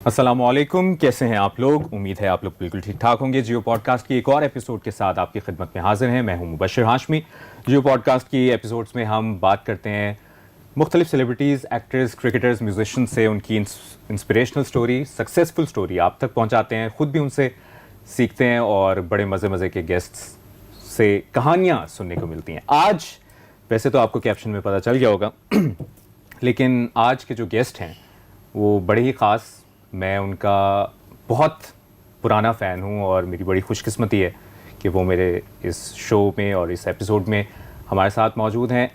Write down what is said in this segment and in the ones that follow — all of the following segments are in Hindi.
अस्सलामुअलैकुम, कैसे हैं आप लोग? उम्मीद है आप लोग बिल्कुल ठीक ठाक होंगे। जियो पॉडकास्ट की एक और एपिसोड के साथ आपकी खिदमत में हाजिर हैं। मैं हूं मुबशिर हाशमी। जियो पॉडकास्ट की एपिसोड्स में हम बात करते हैं मुख्तलिफ सेलिब्रिटीज़, एक्टर्स, क्रिकेटर्स, म्यूजिशियन से उनकी इंस्पिरेशनल स्टोरी, सक्सेसफुल स्टोरी आप तक पहुंचाते हैं, खुद भी उनसे सीखते हैं और बड़े मज़े मज़े के गेस्ट्स से कहानियाँ सुनने को मिलती हैं। आज वैसे तो आपको कैप्शन में पता चल गया होगा लेकिन आज के जो गेस्ट हैं वो बड़े ही ख़ास, मैं उनका बहुत पुराना फ़ैन हूँ और मेरी बड़ी खुशकिस्मती है कि वो मेरे इस शो में और इस एपिसोड में हमारे साथ मौजूद हैं।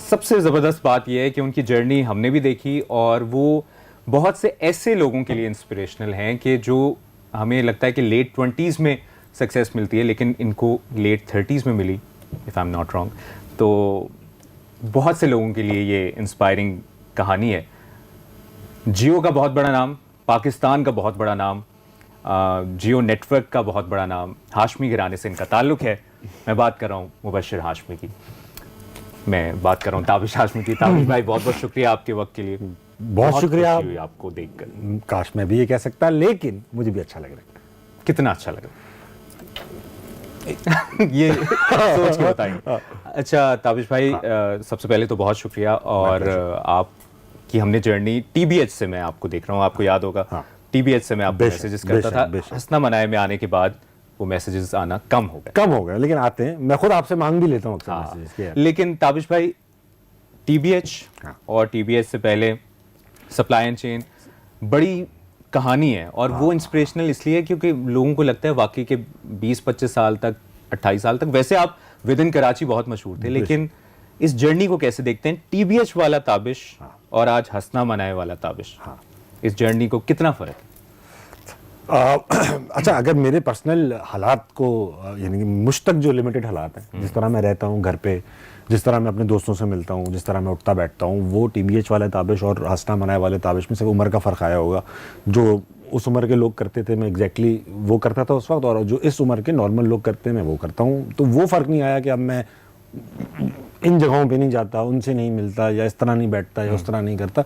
सबसे ज़बरदस्त बात यह है कि उनकी जर्नी हमने भी देखी और वो बहुत से ऐसे लोगों के लिए इंस्पिरेशनल हैं कि जो हमें लगता है कि लेट 20s में सक्सेस मिलती है, लेकिन इनको लेट 30s में मिली, if I am not wrong. तो बहुत से लोगों के लिए ये इंस्पायरिंग कहानी है। जियो का बहुत बड़ा नाम, पाकिस्तान का बहुत बड़ा नाम, जियो नेटवर्क का बहुत बड़ा नाम, हाशमी घराने से इनका ताल्लुक़ है। मैं बात कर रहा हूँ मुबशिर हाशमी की, मैं बात कर रहा हूँ ताबिश हाशमी की। ताबिश भाई, बहुत बहुत शुक्रिया आपके वक्त के लिए। बहुत शुक्रिया आपको देखकर। काश मैं भी ये कह सकता, लेकिन मुझे भी अच्छा लग रहा है। कितना अच्छा लग रहा है ये सोच के बताएंगे। अच्छा ताबिश भाई, सबसे पहले तो बहुत शुक्रिया। और आपकी हमने जर्नी TBH से, मैं आपको देख रहा हूँ, आपको याद होगा TBH से मैं आपको मैसेजेस करता था। हंसना मनाए में आने के बाद वो मैसेजेस आना कम हो गए, लेकिन आते हैं। मैं खुद आपसे मांग भी लेता हूँ अक्सर मैसेजेस के। लेकिन ताबिश भाई, TBH और TBH से पहले सप्लाई एंड चेन बड़ी कहानी है और वो इंस्पिरेशनल इसलिए क्योंकि लोगों को लगता है वाकई के 20-25 साल तक, 28 साल तक, वैसे आप विद इन कराची बहुत मशहूर थे, लेकिन इस जर्नी को कैसे देखते हैं? TBH वाला ताबिश और आज हंसना मनाए वाला ताबिश, इस जर्नी को कितना फ़र्क है? अच्छा, अगर मेरे पर्सनल हालात को, यानी कि मुझ तक जो लिमिटेड हालात हैं, जिस तरह मैं रहता हूँ घर पे, जिस तरह मैं अपने दोस्तों से मिलता हूँ, जिस तरह मैं उठता बैठता हूँ, वो TBH वाले ताबिश और हंसना मनाए वाले ताबिश में सिर्फ उम्र का फ़र्क आया होगा। जो उस उम्र के लोग करते थे मैं एग्जैक्टली वो करता था उस वक्त, और जो इस उम्र के नॉर्मल लोग करते हैं मैं वो करता हूँ। तो वो फ़र्क नहीं आया कि अब मैं इन जगहों पे नहीं जाता, उनसे नहीं मिलता, या इस तरह नहीं बैठता, या उस तरह नहीं करता।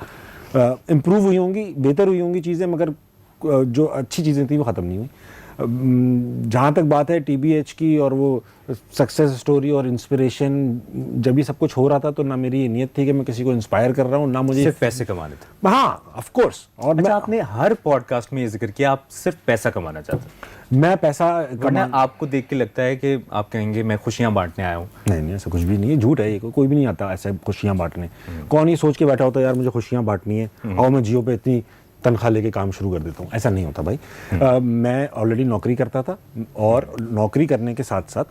इम्प्रूव हुई होंगी, बेहतर हुई होंगी चीज़ें, मगर जो अच्छी चीज़ें थी वो ख़त्म नहीं हुई। जहाँ तक बात है TBH की और वो सक्सेस स्टोरी और इंस्पिरेशन, जब ये सब कुछ हो रहा था तो ना मेरी नीयत थी कि मैं किसी को इंस्पायर कर रहा हूँ, ना मुझे सिर्फ पैसे कमाने थे। हाँ, ऑफ कोर्स। और अच्छा, आपने हर पॉडकास्ट में ये जिक्र किया आप सिर्फ पैसा कमाना चाहते हैं। मैं पैसा आपको देख के लगता है कि आप कहेंगे मैं खुशियां बांटने आया हूँ। नहीं, ऐसा कुछ भी नहीं है, झूठ है ये। कोई भी नहीं आता ऐसे खुशियां बांटने। कौन ये सोच के बैठा होता है यार मुझे खुशियां बांटनी है और मैं जियो पे इतनी तनख्वाह लेके काम शुरू कर देता हूँ? ऐसा नहीं होता भाई। मैं ऑलरेडी नौकरी करता था और नौकरी करने के साथ साथ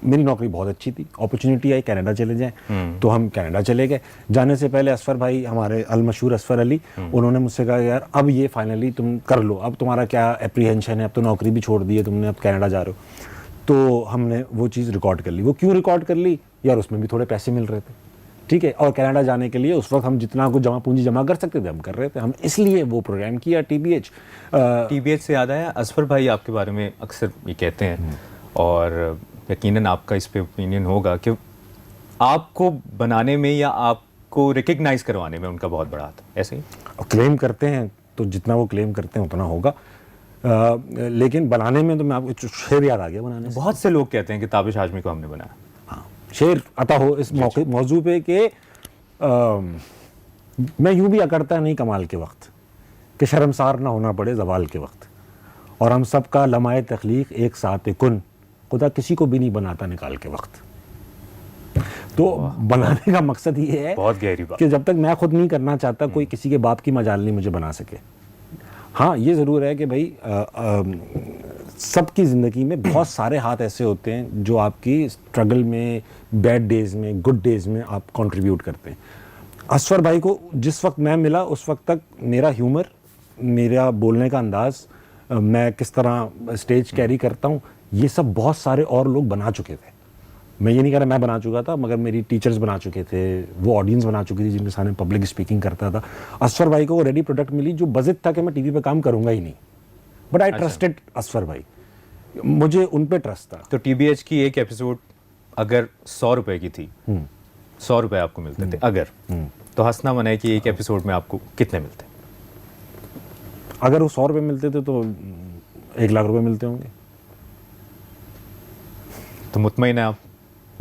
मेरी नौकरी बहुत अच्छी थी। अपॉर्चुनिटी आई कनाडा चले जाएं, तो हम कनाडा चले गए। जाने से पहले असफर भाई, हमारे अलमशहूर असफर अली, उन्होंने मुझसे कहा यार अब ये फाइनली तुम कर लो, अब तुम्हारा क्या एप्रीहेंशन है, अब तो नौकरी भी छोड़ दी है तुमने, अब कनाडा जा रहे हो। तो हमने वो चीज़ रिकॉर्ड कर ली। वो क्यों रिकॉर्ड कर ली यार? उसमें भी थोड़े पैसे मिल रहे थे, ठीक है। और कनाडा जाने के लिए उस वक्त हम जितना कुछ जमा पूंजी जमा कर सकते थे हम कर रहे थे। हम इसलिए वो प्रोग्राम किया TBH से याद आया, असफर भाई आपके बारे में अक्सर ये कहते हैं और यकीनन आपका इस पे ओपिनियन होगा कि आपको बनाने में या आपको रिकग्नाइज करवाने में उनका बहुत बड़ा हाथ है, ऐसे ही? क्लेम करते हैं तो जितना वो क्लेम करते हैं उतना होगा, लेकिन बनाने में तो मैं आपको शेर याद आ गया बनाने से। बहुत से लोग कहते हैं कि ताबिश हाशमी को हमने बनाया। शेर अता हो इस मौजू पे कि मैं यूं भी अकड़ता नहीं कमाल के वक्त कि शर्मसार ना होना पड़े जवाल के वक्त, और हम सब का लम्हाए तख्लीक एक साथ कुन, खुदा किसी को भी नहीं बनाता निकाल के वक्त। तो बनाने का मकसद ये है, बहुत गहरी बात, कि जब तक मैं खुद नहीं करना चाहता कोई किसी के बाप की मजाल नहीं मुझे बना सके। हाँ, ये ज़रूर है कि भाई सबकी ज़िंदगी में बहुत सारे हाथ ऐसे होते हैं जो आपकी स्ट्रगल में, बैड डेज़ में, गुड डेज़ में आप कंट्रीब्यूट करते हैं। असफर भाई को जिस वक्त मैं मिला उस वक्त तक मेरा ह्यूमर, मेरा बोलने का अंदाज़, मैं किस तरह स्टेज कैरी करता हूँ, ये सब बहुत सारे और लोग बना चुके थे। मैं ये नहीं कह रहा मैं बना चुका था, मगर मेरी टीचर्स बना चुके थे, वो ऑडियंस बना चुकी थी जिनके सामने पब्लिक स्पीकिंग करता था। असफर भाई को रेडी प्रोडक्ट मिली जो बज़िद था कि मैं टीवी पे काम करूंगा ही नहीं, बट आई ट्रस्टेड असफर भाई, मुझे उन पे ट्रस्ट था। तो TBH की एक एपिसोड अगर 100 रुपए की थी, 100 रुपए आपको मिलते थे अगर, तो हंसना मनाए कि एक एपिसोड में आपको कितने मिलते? अगर वो 100 रुपये मिलते थे तो 1 लाख रुपए मिलते होंगे। तो मुतमईन है आप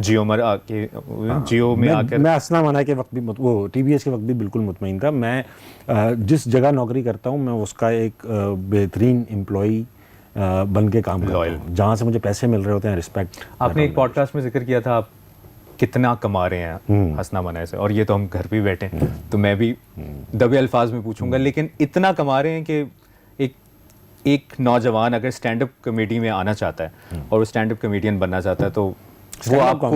जियो में आके, जियो में आकर? मैं असना मना के वक्त भी वो टीबीएस के वक्त भी बिल्कुल मुतमईन था। मैं जिस जगह नौकरी करता हूँ मैं उसका एक बेहतरीन एम्प्लॉई बन के काम करता हूँ, जहाँ से मुझे पैसे मिल रहे होते हैं, रिस्पेक्ट। आपने एक पॉडकास्ट में जिक्र किया था आप कितना कमा रहे हैं हंसना मना से, और ये तो हम घर पे बैठे हैं तो मैं भी दबे अल्फाज में पूछूंगा, लेकिन इतना कमा रहे हैं कि एक नौजवान अगर स्टैंड अप कॉमेडी में आना चाहता है और वो स्टैंड अप कॉमेडियन बनना चाहता है तो वो आपको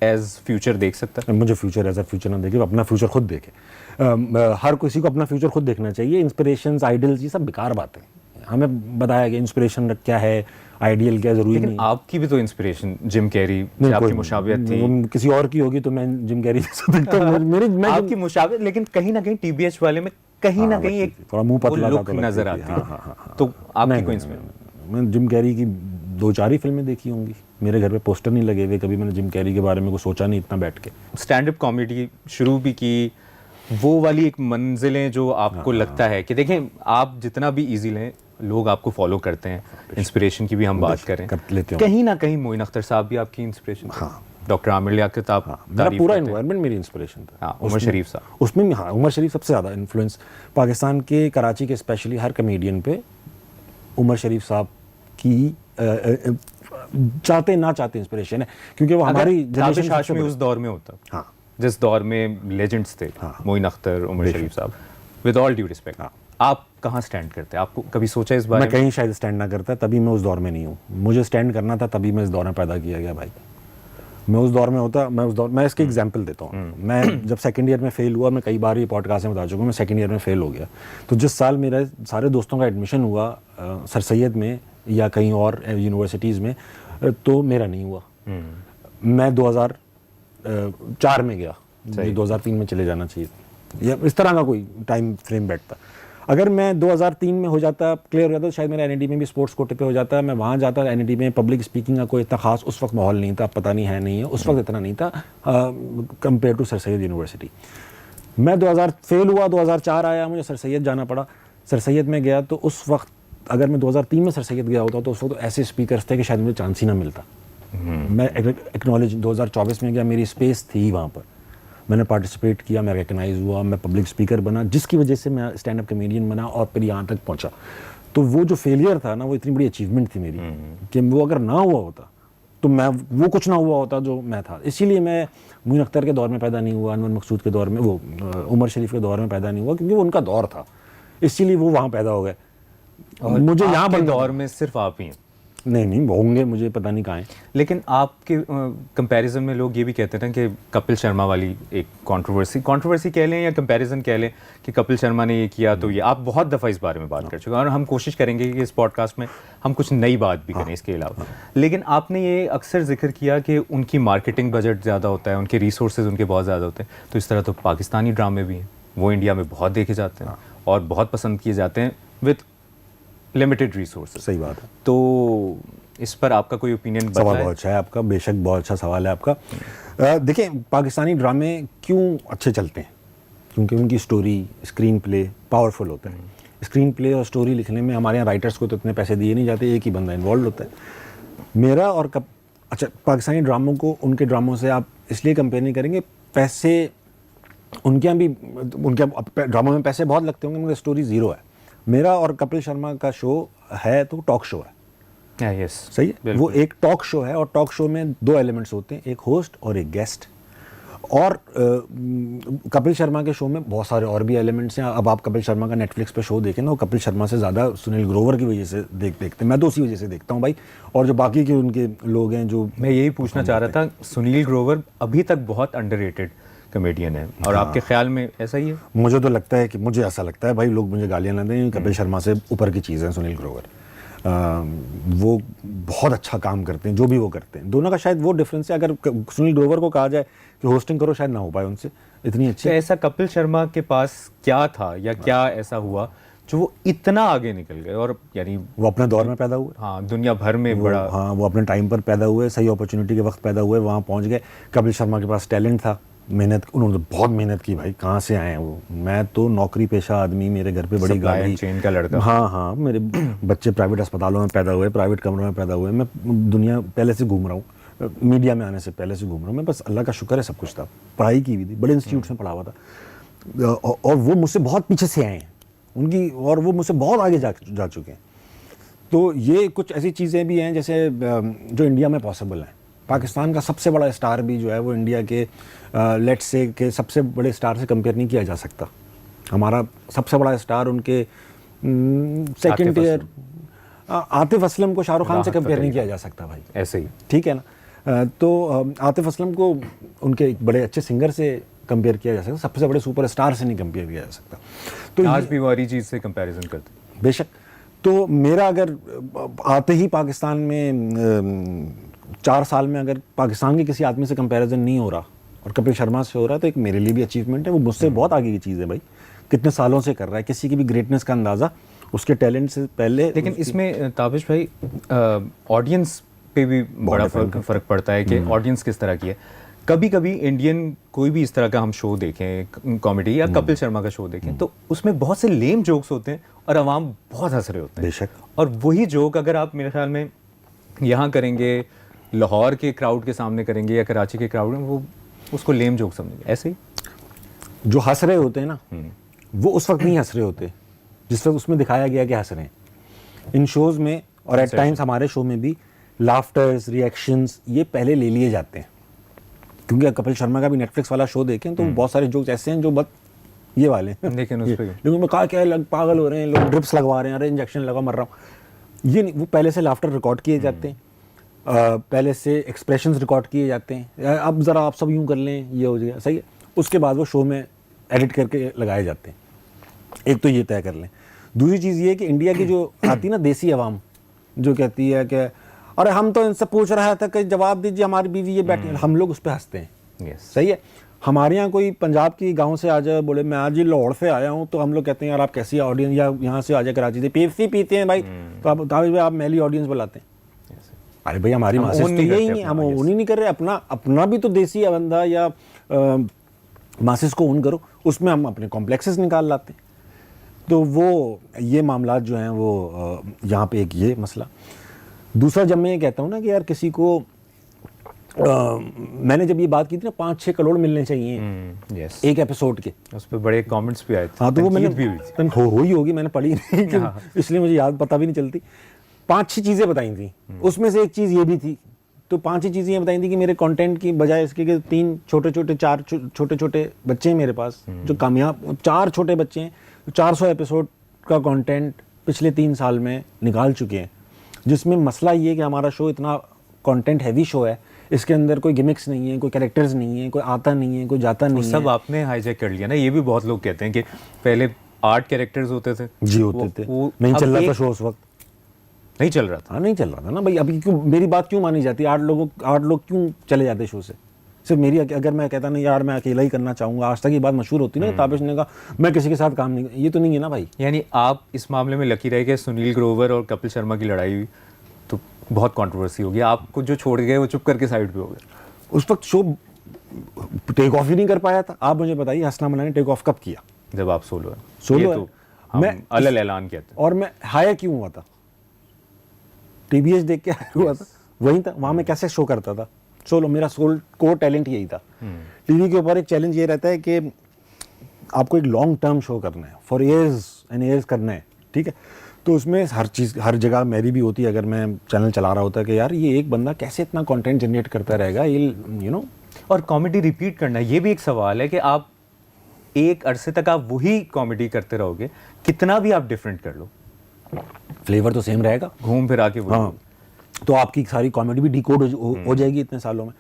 एज फ्यूचर देख सकता है? मुझे फ्यूचर एज अ फ्यूचर ना देखे, अपना फ्यूचर खुद देखे। हर किसी को अपना फ्यूचर खुद देखना चाहिए। इंस्पिरेशंस, आइडियल्स, ये सब बेकार बातें। हमें बताया कि इंस्पिरेशन क्या है, आइडियल क्या, जरूरी नहीं। आपकी भी तो इंस्पिरेशन जिम कैरी से आपकी मुशाबियत थी। किसी और की होगी तो मैं जिम कैरी जैसा दिखता हूं। आपकी मुशाबियत, लेकिन कहीं ना कहीं टीबीएच वाले में कहीं ना कहीं एक थोड़ा मुंह पतला लुक नजर आती है। तो आपकी कोई इंस्पिरेशन? मैं जिम कैरी की 2-4 ही फिल्में देखी होंगी। मेरे घर पे पोस्टर नहीं लगे हुए, कभी मैंने जिम कैरी के बारे में कुछ सोचा नहीं इतना बैठ के। स्टैंड अप कॉमेडी शुरू भी की, वो वाली एक मंजिलें जो आपको लगता है कि देखें आप जितना भी इजी लें लोग आपको फॉलो करते हैं, इंस्पिरेशन की भी हम बात करें, कहीं ना कहीं मोइन अख्तर साहब भी आपकी इंस्पिरेशन? डॉक्टर आमिर लियाकत आप, मेरा पूरा एनवायरनमेंट मेरी इंस्पिरेशन था। उमर शरीफ साहब उसमें भी, उमर शरीफ सबसे ज़्यादा इन्फ्लुएंस पाकिस्तान के कराची के स्पेशली हर कमेडियन पे उमर शरीफ साहब की चाहते ना चाहते इंस्पिरेशन है, क्योंकि वो हमारी जनरेशन में उस दौर में होता, हाँ, जिस दौर में लेजेंड्स थे, मोइन अख्तर, उमर शरीफ साहब, विद ऑल ड्यू रिस्पेक्ट, आप कहाँ स्टैंड करते हैं? आपको कभी सोचा इस बारे में? मैं कहीं शायद स्टैंड ना करता, तभी मैं उस दौर में नहीं हूँ। मुझे स्टैंड करना था, तभी मैं इस दौर में पैदा किया गया भाई। मैं उस दौर में होता, मैं इसके एग्जाम्पल देता हूँ। मैं जब सेकंड ईयर में फेल हुआ, मैं कई बार ये पॉडकास्ट में बता चुका हूँ, मैं सेकंड ईयर में फेल हो गया। तो जिस साल मेरे सारे दोस्तों का एडमिशन हुआ सर सैयद में या कहीं और यूनिवर्सिटीज़ में, तो मेरा नहीं हुआ। मैं 2004 में गया, 2003 में चले जाना चाहिए, या इस तरह का कोई टाइम फ्रेम बैठता। अगर मैं 2003 में हो जाता, क्लियर हो जाता, तो शायद मेरा एनईडी में भी स्पोर्ट्स कोटे पे हो जाता। मैं वहाँ जाता, एनईडी में पब्लिक स्पीकिंग का कोई इतना खास उस वक्त माहौल नहीं था, पता नहीं है नहीं है, उस वक्त इतना नहीं था compare to sir Syed university. मैं 2000 फेल हुआ, 2004 आया, मुझे सर सैयद जाना पड़ा। सर सैयद में गया तो उस वक्त अगर मैं 2003 में सर सैयद गया होता तो उस वक्त तो ऐसे स्पीकर्स थे कि शायद मुझे चांस ही ना मिलता। मैं एक्नॉलेज 2024 में गया, मेरी स्पेस थी वहाँ पर, मैंने पार्टिसिपेट किया, मैं रिकग्नाइज हुआ, मैं पब्लिक स्पीकर बना, जिसकी वजह से मैं स्टैंड अप कॉमेडियन बना और फिर यहाँ तक पहुँचा। तो वो जो फेलियर था ना, वो इतनी बड़ी अचीवमेंट थी मेरी कि वो अगर ना हुआ होता तो मैं, वो कुछ ना हुआ होता जो मैं था। इसीलिए मैं मोइन अख्तर के दौर में पैदा नहीं हुआ, अनवर मकसूद के दौर में, वो उमर शरीफ के दौर में पैदा नहीं हुआ, क्योंकि वो उनका दौर था, इसीलिए वो वहाँ पैदा हो गए। और मुझे यहाँ पर दौर में सिर्फ आप ही हैं? नहीं होंगे, मुझे पता नहीं कहाँ हैं। लेकिन आपके कंपैरिजन में लोग ये भी कहते हैं कि कपिल शर्मा वाली एक कंट्रोवर्सी कह लें या कंपैरिजन कह लें कि कपिल शर्मा ने ये किया तो ये, आप बहुत दफ़ा इस बारे में बात कर चुके हैं और हम कोशिश करेंगे कि इस पॉडकास्ट में हम कुछ नई बात भी करें इसके अलावा। लेकिन आपने ये अक्सर जिक्र किया कि उनकी मार्केटिंग बजट ज़्यादा होता है, उनके रिसोर्सेज उनके बहुत ज़्यादा होते हैं। तो इस तरह तो पाकिस्तानी ड्रामे भी हैं, वो इंडिया में बहुत देखे जाते हैं और बहुत पसंद किए जाते हैं विद लिमिटेड रिसोर्सेज। सही बात है। तो इस पर आपका कोई ओपिनियन? सवाल बहुत अच्छा है आपका, बेशक बहुत अच्छा सवाल है आपका। देखें, पाकिस्तानी ड्रामे क्यों अच्छे चलते हैं? क्योंकि उनकी स्टोरी, स्क्रीन प्ले पावरफुल होता है। स्क्रीन प्ले और स्टोरी लिखने में हमारे यहाँ राइटर्स को तो इतने पैसे दिए नहीं जाते, एक ही बंदा इन्वॉल्व होता है। मेरा और अच्छा, पाकिस्तानी ड्रामों को उनके ड्रामों से आप इसलिए कंपेयर नहीं करेंगे, पैसे उनके यहाँ भी, उनके ड्रामों में पैसे बहुत लगते होंगे, मगर स्टोरी ज़ीरो है। मेरा और कपिल शर्मा का शो है तो टॉक शो है। यस, सही है। वो एक टॉक शो है और टॉक शो में 2 एलिमेंट्स होते हैं, एक होस्ट और एक गेस्ट। और कपिल शर्मा के शो में बहुत सारे और भी एलिमेंट्स हैं। अब आप कपिल शर्मा का नेटफ्लिक्स पे शो देखें ना, वो कपिल शर्मा से ज़्यादा सुनील ग्रोवर की वजह से देखते हैं। मैं तो उसी वजह से देखता हूँ भाई। और जो बाकी के उनके लोग हैं, जो मैं यही पूछना चाह रहा था, सुनील ग्रोवर अभी तक बहुत अंडररेटेड कॉमेडियन है और आपके ख्याल में ऐसा ही है? मुझे तो लगता है कि, मुझे ऐसा लगता है भाई, लोग मुझे गालियाँ ना दें, कपिल शर्मा से ऊपर की चीज़ है सुनील ग्रोवर। वो बहुत अच्छा काम करते हैं, जो भी वो करते हैं। दोनों का शायद वो डिफरेंस है। अगर सुनील ग्रोवर को कहा जाए कि होस्टिंग करो, शायद ना हो पाए उनसे इतनी अच्छी। तो ऐसा कपिल शर्मा के पास क्या था या क्या ऐसा हुआ जो वो इतना आगे निकल गए? और यानी वो अपने दौर में पैदा हुए, हाँ, दुनिया भर में बड़ा, हाँ, वो अपने टाइम पर पैदा हुए, सही अपॉर्चुनिटी के वक्त पैदा हुए, वहाँ पहुँच गए। कपिल शर्मा के पास टैलेंट था, मेहनत, उन्होंने तो बहुत मेहनत की भाई, कहाँ से आए हैं वो। मैं तो नौकरी पेशा आदमी, मेरे घर पे बड़ी सप्लाई गाड़ी, चेन का लड़का। हाँ हाँ, मेरे बच्चे प्राइवेट अस्पतालों में पैदा हुए, प्राइवेट कमरों में पैदा हुए, मैं दुनिया पहले से घूम रहा हूँ, मीडिया में आने से पहले से घूम रहा हूँ मैं, बस अल्लाह का शुक्र है सब कुछ था। पढ़ाई की भी थी, बड़े इंस्टीट्यूट्स में पढ़ा हुआ था, और वो मुझसे बहुत पीछे से आए हैं उनकी, और वो मुझसे बहुत आगे जा चुके हैं। तो ये कुछ ऐसी चीज़ें भी हैं जैसे जो इंडिया में पॉसिबल हैं। पाकिस्तान का सबसे बड़ा स्टार भी जो है वो इंडिया के लेट्स से के सबसे बड़े स्टार से कंपेयर नहीं किया जा सकता। हमारा सबसे बड़ा स्टार उनके सेकंड ईयर आतिफ असलम को शाहरुख खान से कंपेयर नहीं किया जा सकता भाई, ऐसे ही, ठीक है ना। तो आतिफ असलम को उनके एक बड़े अच्छे सिंगर से कंपेयर किया जा सकता, सबसे बड़े सुपरस्टार से नहीं कंपेयर किया जा सकता। तो आज भी वो हरी चीज़ से कंपैरिजन करते। बेशक, तो मेरा अगर आते ही पाकिस्तान में 4 साल में अगर पाकिस्तान के किसी आदमी से कंपैरिजन नहीं हो रहा और कपिल शर्मा से हो रहा है, तो एक मेरे लिए भी अचीवमेंट है। वो मुझसे बहुत आगे की चीज़ है भाई, कितने सालों से कर रहा है, किसी की भी ग्रेटनेस का अंदाज़ा उसके टैलेंट से पहले। लेकिन इसमें ताबिश भाई ऑडियंस पे भी बड़ा फर्क पड़ता है कि ऑडियंस किस तरह की है। कभी कभी इंडियन कोई भी इस तरह का हम शो देखें, कॉमेडी या कपिल शर्मा का शो देखें, तो उसमें बहुत से लेम जोक्स होते हैं और अवाम बहुत हंस रहे होते हैं। बेशक। और वही जोक अगर आप मेरे ख्याल में यहाँ करेंगे, लाहौर के क्राउड के सामने करेंगे या कराची के क्राउड में, वो उसको लेम जोक समझेंगे। ऐसे ही जो हंस रहे होते हैं ना, वो उस वक्त नहीं हंस रहे होते जिस वक्त उसमें दिखाया गया कि हंस रहे हैं। इन शोज़ में और एट टाइम्स हमारे शो में भी लाफ्टर्स, रिएक्शंस ये पहले ले लिए जाते हैं, क्योंकि कपिल शर्मा का भी नेटफ्लिक्स वाला शो देखें तो बहुत सारे जोक्स ऐसे हैं जो बस ये वाले हैं। लेकिन उस पे लेकिन मैं कहा क्या पागल हो रहे हैं लोग, ड्रिप्स लगवा रहे हैं, अरे इंजेक्शन लगा मर रहा हूँ, ये नहीं। वो पहले से लाफ्टर रिकॉर्ड किए जाते हैं, पहले से एक्सप्रेशंस रिकॉर्ड किए जाते हैं, अब ज़रा आप सब यूँ कर लें, ये हो जाएगा, सही है। उसके बाद वो शो में एडिट करके लगाए जाते हैं। एक तो ये तय कर लें। दूसरी चीज़ ये है कि इंडिया की जो आती है ना देसी आवाम, जो कहती है कि अरे हम तो इनसे पूछ रहा था कि जवाब दीजिए, हमारी बीवी ये बैठी है, हम लोग उस पर हंसते हैं। सही है। हमारे यहाँ कोई पंजाब की गांव से आ जाए, बोले मैं आज ही लाहौर से आया हूँ, तो हम लोग कहते हैं यार आप कैसी ऑडियंस, या यहाँ से आ जाए कराची से पेप्सी पीते हैं भाई, तो आप भाई आप मैली ऑडियंस बुलाते हैं। अरे भाई हमारी मासेस तो यही नहीं, हम ओन ही नहीं कर रहे अपना भी तो देसी बंदा या मासेस को ओन करो, उसमें हम अपने कॉम्प्लेक्सेस निकाल लाते हैं। तो वो ये मामला जो हैं वो यहाँ पे एक ये मसला। दूसरा, जब मैं ये कहता हूँ ना कि यार किसी को मैंने जब ये बात की थी ना 5-6 करोड़ मिलने चाहिए एक एपिसोड के, उस पर बड़े कमेंट्स भी आए थे। हाँ, तो वो मैंने हुई होगी, मैंने पढ़ी नहीं इसलिए मुझे याद पता भी नहीं चलती। 5-6 चीज़ें बताई थी, उसमें से एक चीज़ ये भी थी। तो 5 ही चीज़ें ये बताई थी कि मेरे कंटेंट की बजाय इसके कि 3 छोटे-छोटे 4 छोटे-छोटे बच्चे हैं मेरे पास जो कामयाब, 4 छोटे बच्चे हैं, 400 एपिसोड का कंटेंट पिछले 3 साल में निकाल चुके हैं, जिसमें मसला ये है कि हमारा शो इतना कंटेंट हैवी शो है, इसके अंदर कोई गिमिक्स नहीं है, कोई कैरेक्टर्स नहीं है, कोई आता नहीं है, कोई जाता नहीं है। सब आपने हाईजैक कर लिया ना। ये भी बहुत लोग कहते हैं कि पहले 8 कैरेक्टर्स होते थे जी, होते थे, नहीं चल रहा था शो उस वक्त, नहीं चल रहा था। हाँ, नहीं चल रहा था ना भाई। अभी क्यों मेरी बात क्यों मानी जाती है? 8 लोग क्यों चले जाते शो से? सिर्फ मेरी, अगर मैं कहता ना यार मैं अकेला ही करना चाहूंगा, आज तक ये बात मशहूर होती ना, ताबिश ने कहा मैं किसी के साथ काम नहीं, ये तो नहीं है ना भाई। यानी आप इस मामले में लकी रहे कि सुनील ग्रोवर और कपिल शर्मा की लड़ाई हुई तो बहुत कंट्रोवर्सी होगी, आपको जो छोड़ गए वो चुप करके साइड पे हो गए। उस वक्त शो टेक ऑफ ही नहीं कर पाया था। आप मुझे बताइए हंसना मनाने टेक ऑफ कब किया? जब आप सोलो है, तो मैं अलग ऐलान किया था। और मैं हायर क्यों हुआ था? टीबीएस देख के हुआ था, वही था। वहां मैं कैसे शो करता था सोलो, मेरा सोल कोर टैलेंट यही था। टीवी के ऊपर एक चैलेंज ये रहता है कि आपको एक लॉन्ग टर्म शो करना है, फॉर इयर्स एंड इयर्स करना है, ठीक है। तो उसमें हर चीज़, हर जगह मेरी भी होती है, अगर मैं चैनल चला रहा होता कि यार ये एक बंदा कैसे इतना कंटेंट जनरेट करता रहेगा, ये और कॉमेडी रिपीट करना, ये भी एक सवाल है कि आप एक अरसे तक आप वही कॉमेडी करते रहोगे, कितना भी आप डिफरेंट कर लो, फ्लेवर तो सेम रहेगा, घूम फिर आके वही। हाँ, तो आपकी सारी कॉमेडी भी डिकोड हो जाएगी इतने सालों में।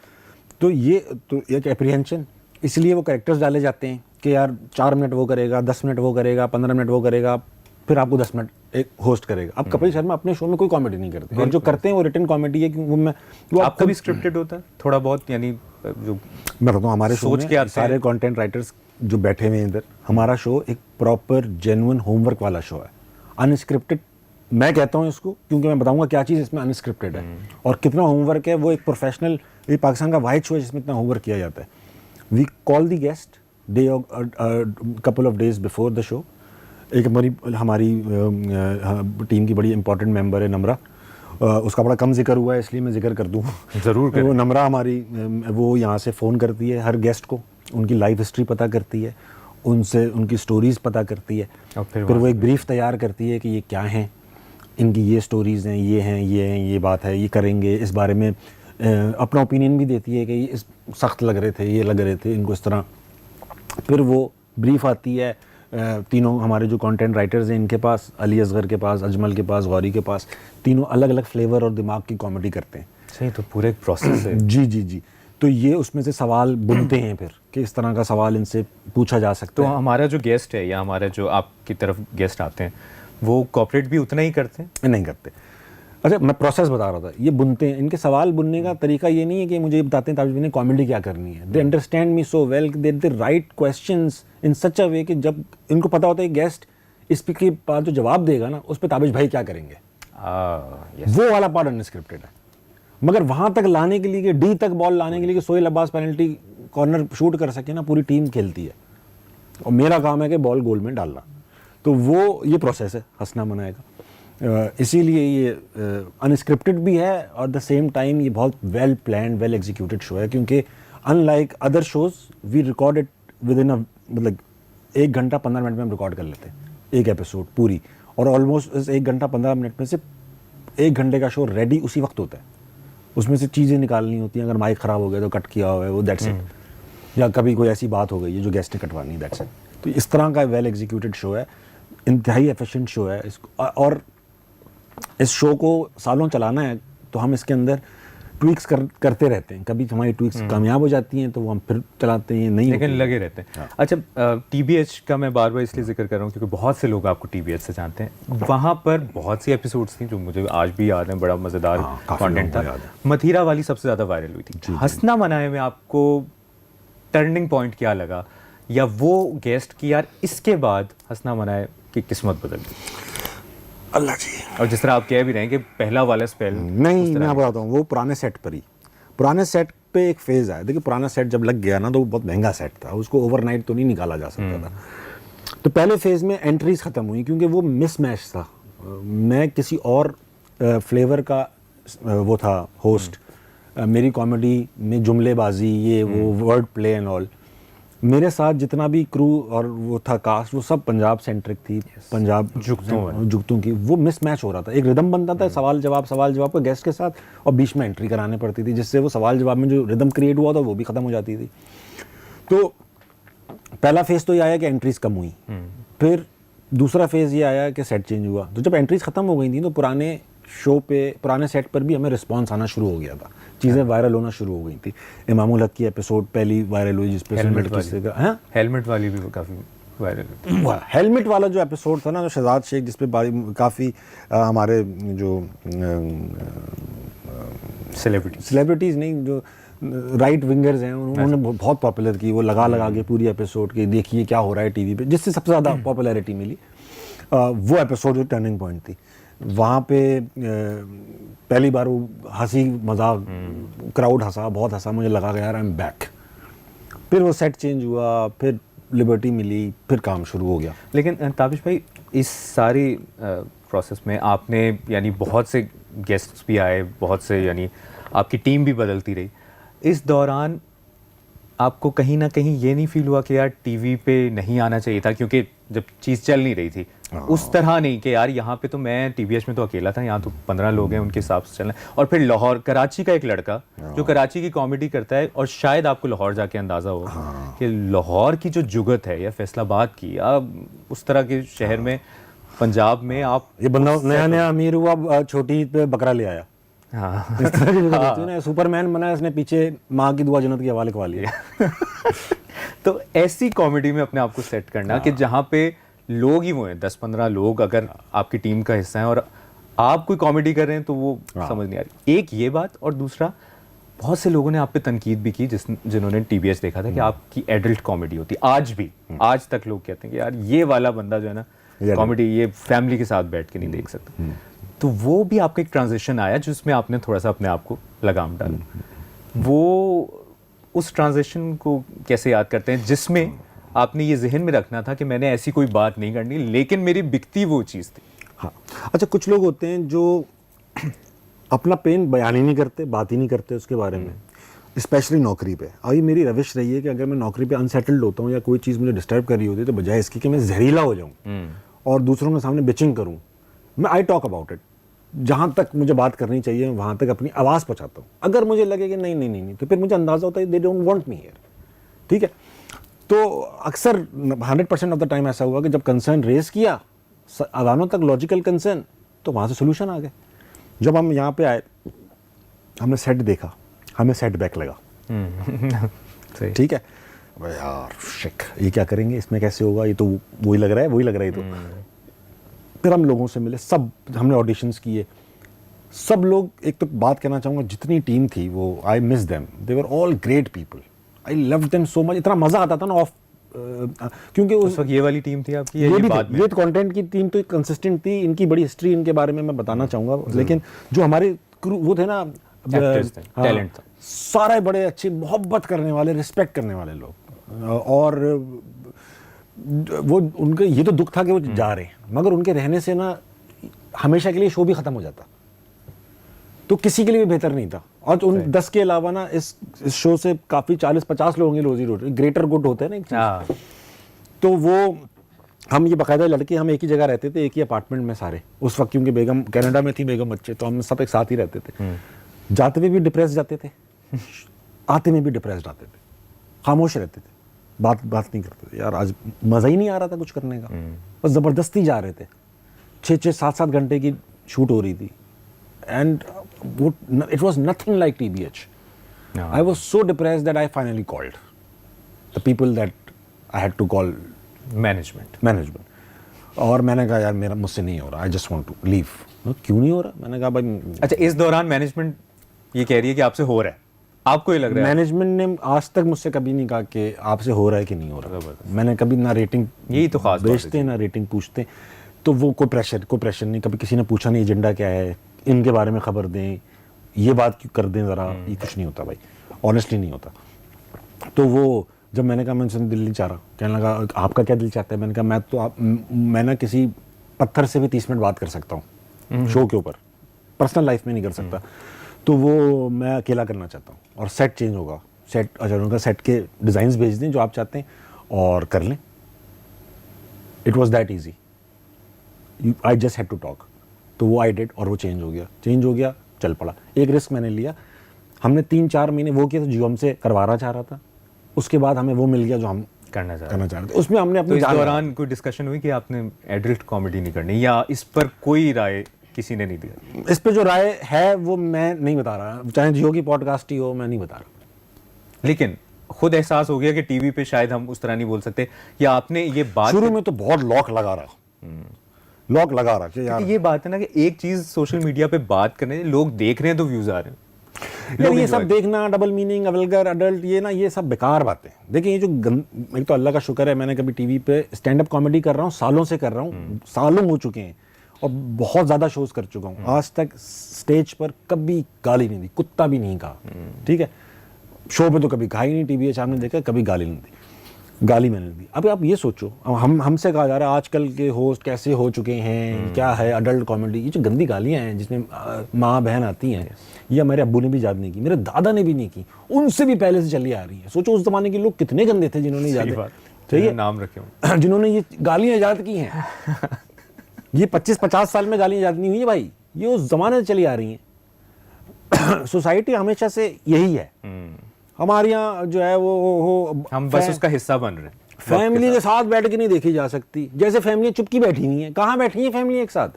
तो ये तो एक एप्रीहेंशन, इसलिए वो कैरेक्टर्स डाले जाते हैं कि यार 4 मिनट वो करेगा, 10 मिनट वो करेगा, 15 मिनट वो करेगा, फिर आपको 10 मिनट एक होस्ट करेगा। अब कपिल शर्मा अपने शो में कोई कॉमेडी नहीं करते, और जो करते हैं वो रिटन कॉमेडी है, कि वो आपका भी स्क्रिप्टेड होता है थोड़ा बहुत, यानी जो मैं बताऊँ हमारे शो में सारे कंटेंट राइटर्स जो बैठे हुए हैं इधर, हमारा शो एक प्रॉपर जेन्युइन होमवर्क वाला शो है, अनस्क्रिप्टेड मैं कहता हूँ इसको, क्योंकि मैं बताऊंगा क्या चीज़ इसमें अनस्क्रिप्टेड है और कितना होमवर्क है। वो एक प्रोफेशनल, ये पाकिस्तान का वाहिद शो है जिसमें इतना होमवर्क किया जाता है। We call the guest day couple of days before the show. एक हमारी टीम की बड़ी इंपॉर्टेंट मेंबर है नम्रा, उसका बड़ा कम जिक्र हुआ है इसलिए मैं जिक्र कर दूँ। ज़रूर करें। वो नम्रा हमारी वो यहाँ से फ़ोन करती है हर गेस्ट को, उनकी लाइफ हिस्ट्री पता करती है, उनसे उनकी स्टोरीज़ पता करती है, और फिर वो एक ब्रीफ तैयार करती है कि ये क्या हैं, इनकी ये स्टोरीज़ हैं, ये बात है, ये करेंगे, इस बारे में अपना ओपिनियन भी देती है कि ये सख्त लग रहे थे, ये लग रहे थे, इनको इस तरह। फिर वो ब्रीफ आती है तीनों हमारे जो कंटेंट राइटर्स हैं इनके पास, अली असगर के पास, अजमल के पास, गौरी के पास, तीनों अलग अलग फ्लेवर और दिमाग की कॉमेडी करते हैं। सही, तो पूरे एक प्रोसेस है। जी। तो ये उसमें से सवाल बुनते हैं फिर कि इस तरह का सवाल इनसे पूछा जा सकता तो है। हमारा जो गेस्ट है या हमारा जो आपकी तरफ गेस्ट आते हैं वो कॉपरेट भी उतना ही करते हैं? नहीं करते। अच्छा, मैं प्रोसेस बता रहा था, ये बुनते हैं, इनके सवाल बुनने का तरीका ये नहीं है कि मुझे बताते हैं ताबिश भाई ने कॉमेडी क्या करनी है। They understand me so well, they write questions in such a way कि जब इनको पता होता है गेस्ट इस पे के पास जो जवाब देगा ना उस पर ताबिश भाई क्या करेंगे, वो वाला पार्ट अनस्क्रिप्टेड है। मगर वहां तक लाने के लिए कि डी तक बॉल लाने के लिए कि Sohail Abbas penalty corner shoot कर सके ना, पूरी टीम खेलती है और मेरा काम है कि बॉल गोल में डालना। तो वो ये प्रोसेस है हंसना मनाएगा। इसीलिए ये अनस्क्रिप्टेड भी है और द सेम टाइम ये बहुत well planned, well executed show है, क्योंकि unlike other shows we record it within मतलब 1 घंटा 15 मिनट में हम रिकॉर्ड कर लेते हैं एक एपिसोड पूरी, और ऑलमोस्ट इस 1 घंटा 15 मिनट में से 1 घंटे का शो रेडी उसी वक्त होता है। उसमें से चीज़ें निकालनी होती हैं, अगर माइक ख़राब हो गया तो कट किया हुआ है वो, दैट्स इट, या कभी कोई ऐसी बात हो गई है जो गेस्ट ने कटवानी, दैट्स इट। तो इस तरह का वेल एग्जीक्यूटेड शो है, इंतहाई एफिशिएंट शो है इसको, और इस शो को सालों चलाना है तो हम इसके अंदर ट्वीक्स करते रहते हैं। कभी हमारी ट्वीक्स कामयाब हो जाती हैं तो वो हम फिर चलाते हैं, नहीं लेकिन होती लगे रहते हैं। हाँ। अच्छा, टीबीएच का मैं बार बार इसलिए जिक्र कर रहा हूँ क्योंकि बहुत से लोग आपको टीबीएच से जानते हैं। वहाँ पर बहुत सी एपिसोड्स थी जो मुझे आज भी याद है, बड़ा मज़ेदार काफ़ी कंटेंट लोगों था। को याद है। मथीरा वाली सबसे ज़्यादा वायरल हुई थी। हंसना मनाए में आपको टर्निंग पॉइंट क्या लगा, या वो गेस्ट की यार इसके बाद हंसना मनाए की किस्मत बदल गई? अल्लाह जी। और जिस तरह आप कह भी रहे हैं कि पहला वाला स्पेल नहीं, मैं बताता हूँ, वो पुराने सेट पर ही, पुराने सेट पे एक फेज़ आया। देखिए पुराना सेट जब लग गया ना तो वो बहुत महंगा सेट था, उसको ओवरनाइट तो नहीं निकाला जा सकता था। तो पहले फेज़ में एंट्रीज ख़त्म हुई क्योंकि वो मिसमैच था। मैं किसी और फ्लेवर का वो था होस्ट, मेरी कॉमेडी में जुमलेबाजी, ये वो वर्ड प्ले एंड ऑल। मेरे साथ जितना भी क्रू और वो था कास्ट, वो सब पंजाब सेंट्रिक थी, पंजाब जुगतों की। वो मिसमैच हो रहा था, एक रिदम बनता था सवाल जवाब का गेस्ट के साथ, और बीच में एंट्री कराने पड़ती थी, जिससे वो सवाल जवाब में जो रिदम क्रिएट हुआ था वो भी ख़त्म हो जाती थी। तो पहला फेज़ तो ये आया कि एंट्रीज कम हुई। फिर दूसरा फेज़ ये आया कि सेट चेंज हुआ। तो जब एंट्रीज ख़त्म हो गई थी तो पुराने शो पे, पुराने सेट पर भी हमें रिस्पॉन्स आना शुरू हो गया था, चीज़ें वायरल होना शुरू हो गई थी। इमामुल हक की एपिसोड पहली वायरल हुई जिसपे हेलमेट वाली भी काफ़ी वायरल। हेलमेट वाला जो एपिसोड था ना, जो शहजाद शेख, जिसपे काफ़ी हमारे जो सेलिब्रिटीज़ नहीं, जो राइट विंगर्स हैं, उन्होंने बहुत पॉपुलर की, वो लगा के पूरी एपिसोड की, देखिए क्या हो रहा है टीवी पे, जिससे सबसे ज़्यादा पॉपुलैरिटी मिली। वो एपिसोड जो टर्निंग पॉइंट थी, वहाँ पे पहली बार वो हंसी मजाक, क्राउड हंसा, बहुत हंसा, मुझे लगा यार आई एम बैक। फिर वो सेट चेंज हुआ, फिर लिबर्टी मिली, फिर काम शुरू हो गया। लेकिन ताबिश भाई, इस सारी प्रोसेस में आपने यानी बहुत से गेस्ट्स भी आए, बहुत से यानी आपकी टीम भी बदलती रही। इस दौरान आपको कहीं ना कहीं ये नहीं फील हुआ कि यार टीवी पे नहीं आना चाहिए था, क्योंकि जब चीज़ चल नहीं रही थी उस तरह नहीं कि यार यहाँ पे तो मैं टीबीएच में तो अकेला था, यहाँ तो 15 लोग हैं, उनके हिसाब से चलना है। और फिर लाहौर, कराची का एक लड़का जो कराची की कॉमेडी करता है, और शायद आपको लाहौर जाके अंदाज़ा हो कि लाहौर की जो जुगत है या फैसलाबाद की या उस तरह के शहर में, पंजाब में आप, ये बंदा नया अमीर हुआ, छोटी ईद पे बकरा ले आया। हाँ, इस तरह की जुगत होती है ना, सुपरमैन बना, इसने पीछे माँ की दुआ जन्नत के हवाले खवा लिया। तो ऐसी कॉमेडी में अपने आप को सेट करना कि जहाँ पे लोग ही वो हैं, 10-15 लोग अगर आपकी टीम का हिस्सा हैं और आप कोई कॉमेडी कर रहे हैं तो वो समझ नहीं आ रही। एक ये बात, और दूसरा बहुत से लोगों ने आप पे तनकीद भी की जिन्होंने टीबीएच देखा था कि आपकी एडल्ट कॉमेडी होती है। आज भी, आज तक लोग कहते हैं कि यार ये वाला बंदा जो है ना कॉमेडी, ये फैमिली के साथ बैठ के नहीं देख सकते। तो वो भी आपका एक ट्रांजिशन आया जिसमें आपने थोड़ा सा अपने आप को लगाम डाला। वो उस ट्रांजिशन को कैसे याद करते हैं जिसमें आपने ये जहन में रखना था कि मैंने ऐसी कोई बात नहीं करनी, लेकिन मेरी बिकती वो चीज़ थी? हाँ, अच्छा, कुछ लोग होते हैं जो अपना पेन बयान ही नहीं करते, बात ही नहीं करते उसके बारे में, स्पेशली नौकरी पे। और ये मेरी रविश रही है कि अगर मैं नौकरी पे अनसेटल्ड होता हूँ या कोई चीज़ मुझे डिस्टर्ब कर रही होती है, तो बजाय इसकी कि मैं जहरीला हो जाऊँ और दूसरों के सामने बिचिंग करूँ, मैं आई टॉक अबाउट इट। जहाँ तक मुझे बात करनी चाहिए वहाँ तक अपनी आवाज़ पहुँचाता हूँ। अगर मुझे लगे कि नहीं नहीं नहीं नहीं, तो फिर मुझे अंदाज़ा होता है they don't want me here, ठीक है। तो अक्सर 100% ऑफ द टाइम ऐसा हुआ कि जब कंसर्न रेज किया अदानों तक, लॉजिकल कंसर्न, तो वहाँ से सोल्यूशन आ गए। जब हम यहाँ पे आए, हमने सेट देखा, हमें सेट बैक लगा, ठीक है, अबे यार शिट, ये क्या करेंगे, इसमें कैसे होगा, ये तो वही लग रहा है, वही लग रहा है। तो फिर हम लोगों से मिले, सब हमने ऑडिशंस किए, सब लोग, एक तो बात कहना चाहूँगा, जितनी टीम थी वो, I miss them, they were all great people, I love them so much. इतना मज़ा आता था ना ऑफ, क्योंकि उस वक्त ये वाली टीम थी आपकी? ये बाद में, ये कंटेंट की टीम तो कंसिस्टेंट थी। इनकी बड़ी हिस्ट्री इनके बारे में मैं बताना चाहूँगा, लेकिन जो हमारे क्रू वो थे ना, टैलेंट था, सारे बड़े अच्छे, मोहब्बत करने वाले, रिस्पेक्ट करने वाले लोग। और वो उनके ये तो दुख था कि वो जा रहे हैं, मगर उनके रहने से ना हमेशा के लिए शो भी ख़त्म हो जाता, तो किसी के लिए भी बेहतर नहीं था। और उन 10 के अलावा ना इस शो से काफ़ी 40-50 लोगों की रोजी रोटी, ग्रेटर गुड होता है ना एक चीज़। तो वो हम ये बाकायदा लड़के, हम एक ही जगह रहते थे, एक ही अपार्टमेंट में सारे उस वक्त, क्योंकि बेगम कनाडा में थी, बेगम बच्चे, तो हम सब एक साथ ही रहते थे। जाते हुए भी डिप्रेस जाते थे, आते में भी डिप्रेस्ड आते थे, खामोश रहते थे, बात नहीं करते थे। यार आज मज़ा ही नहीं आ रहा था कुछ करने का, बस ज़बरदस्ती जा रहे थे। 6-6, 7-7 घंटे की शूट हो रही थी, and it was nothing like TBH. No. I was so depressed that I finally called the people that I had to call management. और मैंने कहा यार मेरा मुझसे नहीं हो रहा, I just want to leave. क्यों नहीं हो रहा? मैंने कहा भाई। अच्छा, इस दौरान मैनेजमेंट ये कह रही है कि आपसे हो रहा है, आपको ये लग रहा है? मैनेजमेंट ने आज तक मुझसे कभी नहीं कहा कि आपसे हो रहा है कि नहीं हो रहा। मैंने कभी ना रेटिंग, यही तो खास बेचते ना रेटिंग पूछते, तो वो कोई प्रेशर नहीं, कभी किसी ने पूछा नहीं एजेंडा क्या है, इनके बारे में खबर दें, ये बात क्यों कर दें ज़रा, ये कुछ नहीं होता भाई, ऑनेस्टली नहीं होता। तो वो जब मैंने कहा मैं उनसे दिल नहीं चाह रहा, कहने लगा आपका क्या दिल चाहता है? मैंने कहा मैं ना किसी पत्थर से भी 30 मिनट बात कर सकता हूँ शो के ऊपर, पर्सनल लाइफ में नहीं कर सकता। तो वो मैं अकेला करना चाहता हूँ, और सेट चेंज होगा, सेट, अच्छा उनका सेट के डिज़ाइंस भेज दें जो आप चाहते हैं और कर लें। It was that easy, I just had to talk. तो वो आई डिड, और वो चेंज हो गया, चल पड़ा। एक रिस्क मैंने लिया, हमने 3-4 महीने वो किया जो हमसे करवाना चाह रहा था, उसके बाद हमें वो मिल गया जो हम करना चाह रहे थे। उसमें हमने अपनी, तो इस दौरान कोई डिस्कशन हुई कि आपने एडल्ट कॉमेडी नहीं करनी, या इस पर कोई राय किसी ने नहीं दिया? इस पे जो राय है वो मैं नहीं बता रहा, चाहे जियो की पॉडकास्ट ही हो, मैं नहीं बता रहा। लेकिन खुद एहसास हो गया कि टीवी पे शायद हम उस तरह नहीं बोल सकते, या आपने ये बात शुरू में तो बहुत लॉक लगा रहा कि यार ये बात है ना कि एक चीज सोशल मीडिया पे बात करने, लोग देख रहे हैं तो व्यूज आ रहे हैं, यार ये सब देखना, डबल मीनिंग, वल्गर, अडल्ट, ये ना ये सब बेकार बातें। देखिए ये जो एक तो अल्लाह का शुक्र है, मैंने कभी टीवी पे स्टैंड अप कॉमेडी कर रहा हूँ, सालों से कर रहा हूँ, सालों हो चुके हैं, और बहुत ज़्यादा शोज कर चुका हूँ। आज तक स्टेज पर कभी गाली नहीं दी, कुत्ता भी नहीं कहा, ठीक है। शो पे तो कभी कहा ही नहीं, टीवी सामने देखा कभी गाली नहीं दी, गाली मैंने दी। अब आप ये सोचो, हमसे कहा जा रहा है आजकल के होस्ट कैसे हो चुके हैं, क्या है अडल्ट कॉमेडी, ये जो गंदी गालियाँ हैं जिसमें माँ बहन आती हैं, ये हमारे अब्बू ने भी याद नहीं की, मेरे दादा ने भी नहीं की, उनसे भी पहले से चली आ रही है। सोचो उस जमाने के लोग कितने गंदे थे जिन्होंने याद, नाम रखे जिन्होंने ये गालियाँ याद की हैं। ये 25-50 साल में गालियाँ याद नहीं हुई है भाई, ये उस जमाने से चली आ रही हैं। सोसाइटी हमेशा से यही है, हमारे यहाँ जो है वो हम बस उसका हिस्सा बन रहे हैं। फैमिली के साथ बैठ के नहीं देखी जा सकती, जैसे फैमिली चुपकी बैठी हुई है, कहाँ बैठी है फैमिली एक साथ,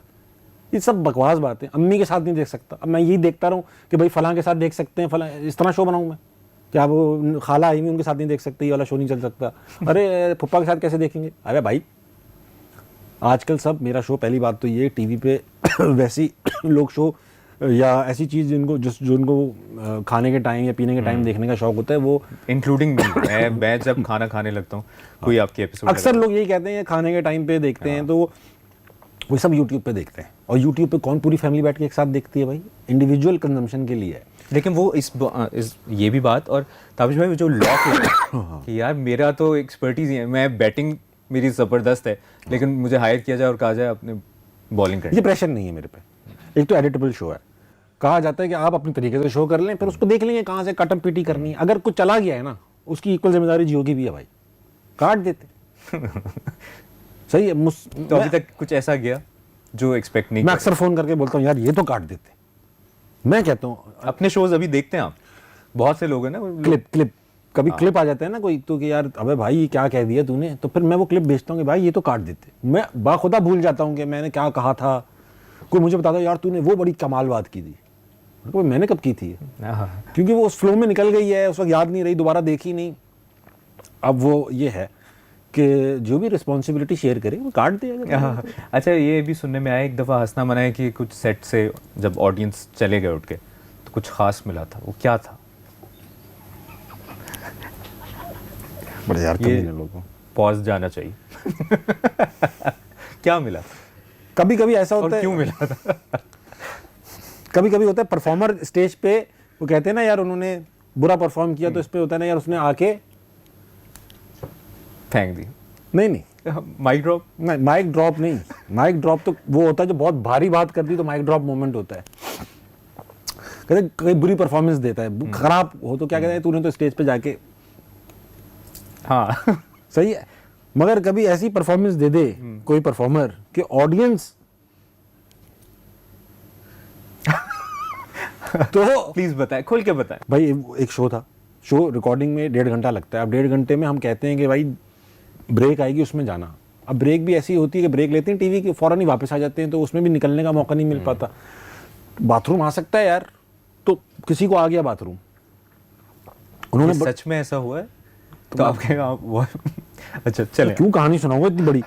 ये सब बकवास बात है। अम्मी के साथ नहीं देख सकता, अब मैं यही देखता रहूँ कि भाई फलां के साथ देख सकते हैं, फलां इस तरह शो बनाऊँ मैं, क्या वो खाला आई हुई उनके साथ नहीं देख सकते, ये वाला शो नहीं चल सकता, अरे पप्पा के साथ कैसे देखेंगे? अरे भाई आजकल सब, मेरा शो, पहली बात तो ये टीवी पे वैसी लोग शो या ऐसी चीज़ जिनको जो उनको खाने के टाइम या पीने के टाइम देखने का शौक होता है, वो इंक्लूडिंग मैं जब खाना खाने लगता हूँ, कोई आपकी एपिसोड, अक्सर लोग यही कहते हैं खाने के टाइम पे देखते हैं, तो वो सब यूट्यूब पे देखते हैं। और यूट्यूब पे कौन पूरी फैमिली बैठ के एक साथ देखती है भाई, इंडिविजुअल कंजम्पशन के लिए है। लेकिन वो इस ये भी बात, और ताबिश भाई जो लॉक लगा कि यार मेरा तो एक्सपर्टीज ही है, मैं बैटिंग मेरी ज़बरदस्त है, लेकिन मुझे हायर किया जाए और कहा जाए अपने बॉलिंग करने। ये प्रेशर नहीं है मेरे पे। एक तो एडिटेबल शो है, कहा जाता है कि आप अपने तरीके से शो कर लें, फिर उसको देख लेंगे कहाँ से कटम पीटी करनी है। अगर कुछ चला गया है ना, उसकी इक्वल जिम्मेदारी जियो की भी है भाई, काट देते। सही है। तो अभी तक कुछ ऐसा गया जो एक्सपेक्ट नहीं मैं किया? अक्सर फोन करके बोलता हूँ यार ये तो काट देते। मैं कहता हूँ अपने शोज अभी देखते हैं आप? बहुत से लोग हैं ना क्लिप कभी क्लिप आ जाते हैं ना कोई, तो कि यार अबे भाई ये क्या कह दिया तूने, तो फिर मैं वो क्लिप भेजता हूँ कि भाई ये तो काट देते। मैं बाखुदा भूल जाता हूँ कि मैंने क्या कहा था। कोई मुझे बताता यार तूने वो बड़ी कमाल बात की थी, मैंने कब की थी? क्योंकि वो उस फ्लो में निकल गई है, उस वक्त याद नहीं रही, दोबारा देखी नहीं। अब वो ये है कि जो भी रिस्पॉन्सिबिलिटी शेयर करे वो काट दे अगर। अच्छा, ये भी सुनने में आया एक दफ़ा हंसना मना है कि कुछ सेट से जब ऑडियंस चले गए उठ के तो कुछ खास मिला था, वो क्या था? बड़े यार कमी है लोगों को, पॉज जाना चाहिए। क्या मिला? कभी कभी ऐसा होता है। क्यों मिला था? कभी कभी होता है परफॉर्मर स्टेज पे, वो कहते हैं ना यार उन्होंने बुरा परफॉर्म किया, तो इस पे होता है ना यार उसने आके फेंक दी। नहीं माइक ड्रॉप? नहीं, माइक ड्रॉप नहीं। माइक ड्रॉप तो वो होता है जो बहुत भारी बात कर दी, तो माइक ड्रॉप मोमेंट होता है। कहते कोई बुरी परफॉर्मेंस देता है, खराब हो तो क्या कहते हैं तूने तो स्टेज पे जाके। हाँ। सही है, मगर कभी ऐसी परफॉर्मेंस दे दे कोई परफॉर्मर कि ऑडियंस तो प्लीज बताएं, खोल के बताएं। भाई एक शो था, शो रिकॉर्डिंग में 1.5 घंटा लगता है। अब 1.5 घंटे में हम कहते हैं कि भाई ब्रेक आएगी उसमें जाना। अब ब्रेक भी ऐसी होती है कि ब्रेक लेते हैं टीवी के फौरन ही वापस आ जाते हैं, तो उसमें भी निकलने का मौका नहीं मिल पाता। बाथरूम आ सकता है यार, तो किसी को आ गया बाथरूम, उन्होंने सच में ऐसा हुआ है? तो आप कहेंगे वो अच्छा चले, क्यों कहानी सुनाऊंगा इतनी बड़ी।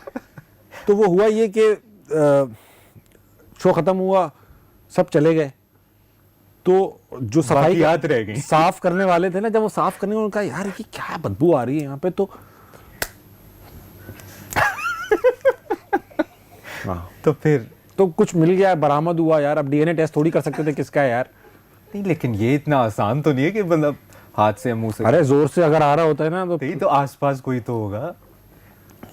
तो वो हुआ ये कि शो खत्म हुआ, सब चले गए, तो जो सफाई याद रह गई। साफ करने वाले थे ना, जब वो साफ करने उन्होंने कहा यार ये क्या बदबू आ रही है यहाँ पे, तो तो फिर तो कुछ मिल गया, बरामद हुआ यार। अब डीएनए टेस्ट थोड़ी कर सकते थे किसका है यार। नहीं, लेकिन ये इतना आसान तो नहीं है कि मतलब हाथ से मुंह से। अरे जोर से अगर आ रहा होता है ना तो आसपास कोई तो होगा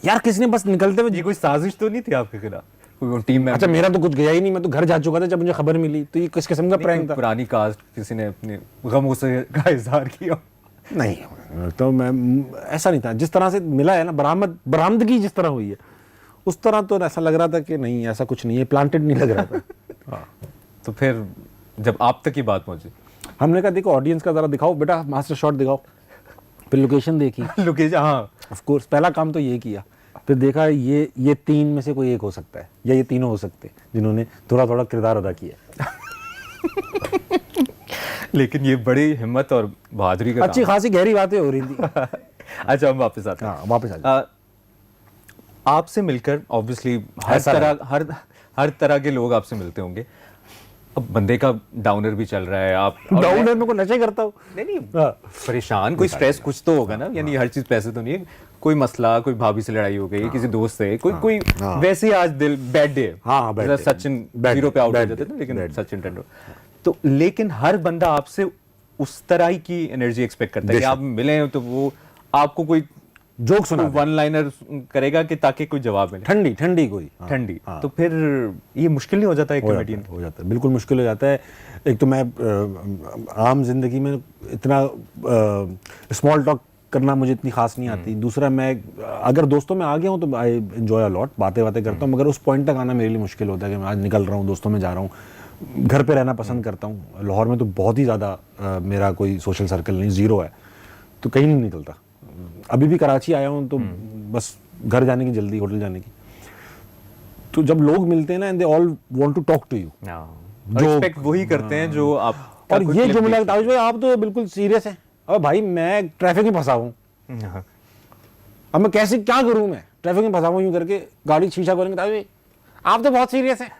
यार, किसने बस निकलते हुए। ये कोई साजिश तो नहीं थी आपके खिलाफ, कोई टीम में? अच्छा, मेरा तो कुछ गया ही नहीं, मैं तो घर जा चुका था जब मुझे खबर मिली। तो ये किस किस्म का प्रैंक था? पुरानी कास्ट किसी ने अपने गमों से का इजहार किया? नहीं, तो मैं ऐसा नहीं था। जिस तरह से मिला है ना, बरामदगी जिस तरह हुई है उस तरह तो ऐसा लग रहा था कि नहीं, ऐसा कुछ नहीं है, प्लांटेड नहीं लग रहा था। तो फिर जब आप तक की बात पहुंची, हमने कहा देखो ऑडियंस का जरा दिखाओ बेटा, मास्टर शॉट दिखाओ। फिर लोकेशन देखी, लोकेशन, हाँ ऑफ कोर्स पहला काम तो ये किया। फिर देखा ये 3 में से कोई एक हो सकता है, या ये तीनों हो सकते हैं जिन्होंने थोड़ा थोड़ा किरदार अदा किया। लेकिन ये बड़ी हिम्मत और बहादुरी का अच्छी खासी गहरी बातें हो रही थी। अच्छा, हम वापस आते हैं। हाँ, वापस आ जाओ। आपसे मिलकर ऑब्वियसली हर तरह के लोग आपसे मिलते होंगे। अब बंदे का डाउनर भी चल रहा है, आप डाउनर में को नशे करता हूँ। नहीं परेशान, कोई स्ट्रेस कुछ तो होगा ना, यानी हर चीज पैसे तो नहीं है। कोई मसला, कोई भाभी से लड़ाई हो गई, किसी दोस्त से, कोई वैसे ही आज दिल बैड डे है। सचिन 0 पे आउट हो जाते थे, लेकिन सचिन तेंदुलकर तो, लेकिन हर बंदा आपसे उस तरह ही की एनर्जी एक्सपेक्ट करता है कि आप मिले तो वो आपको कोई जोक सुना, वन लाइनर करेगा कि ताकि कोई जवाब मिले। ठंडी कोई ठंडी। तो फिर ये मुश्किल नहीं हो जाता है कॉमेडियन? हो जाता है, बिल्कुल मुश्किल हो जाता है। एक तो मैं आम जिंदगी में इतना स्मॉल टॉक करना मुझे इतनी खास नहीं आती। दूसरा, मैं अगर दोस्तों में आ गया हूँ तो आई एंजॉय अ लॉट, बातें करता हूँ, मगर उस पॉइंट तक आना मेरे लिए मुश्किल होता है कि मैं आज निकल रहा हूँ, दोस्तों में जा रहा हूँ। घर पे रहना पसंद करता हूँ। लाहौर में तो बहुत ही ज़्यादा मेरा कोई सोशल सर्कल नहीं, 0 है, तो कहीं नहीं निकलता। अभी भी कराची आया हूँ तो बस घर जाने की जल्दी, होटल जाने की। तो जब लोग मिलते हैं ना, and they all want to talk to you, जो एक्सपेक्ट वही करते हैं जो आप। और ये जो मिला ताबिश भाई, आप तो बिल्कुल सीरियस हैं। अब भाई मैं ट्रैफिक में फंसा हूँ, अब मैं कैसे क्या करूँ? मैं ट्रैफिक में फंसा हूँ, यूं करके गाड़ी शीशा खोलेंगे, ताबिश भाई आप तो बहुत सीरियस हैं।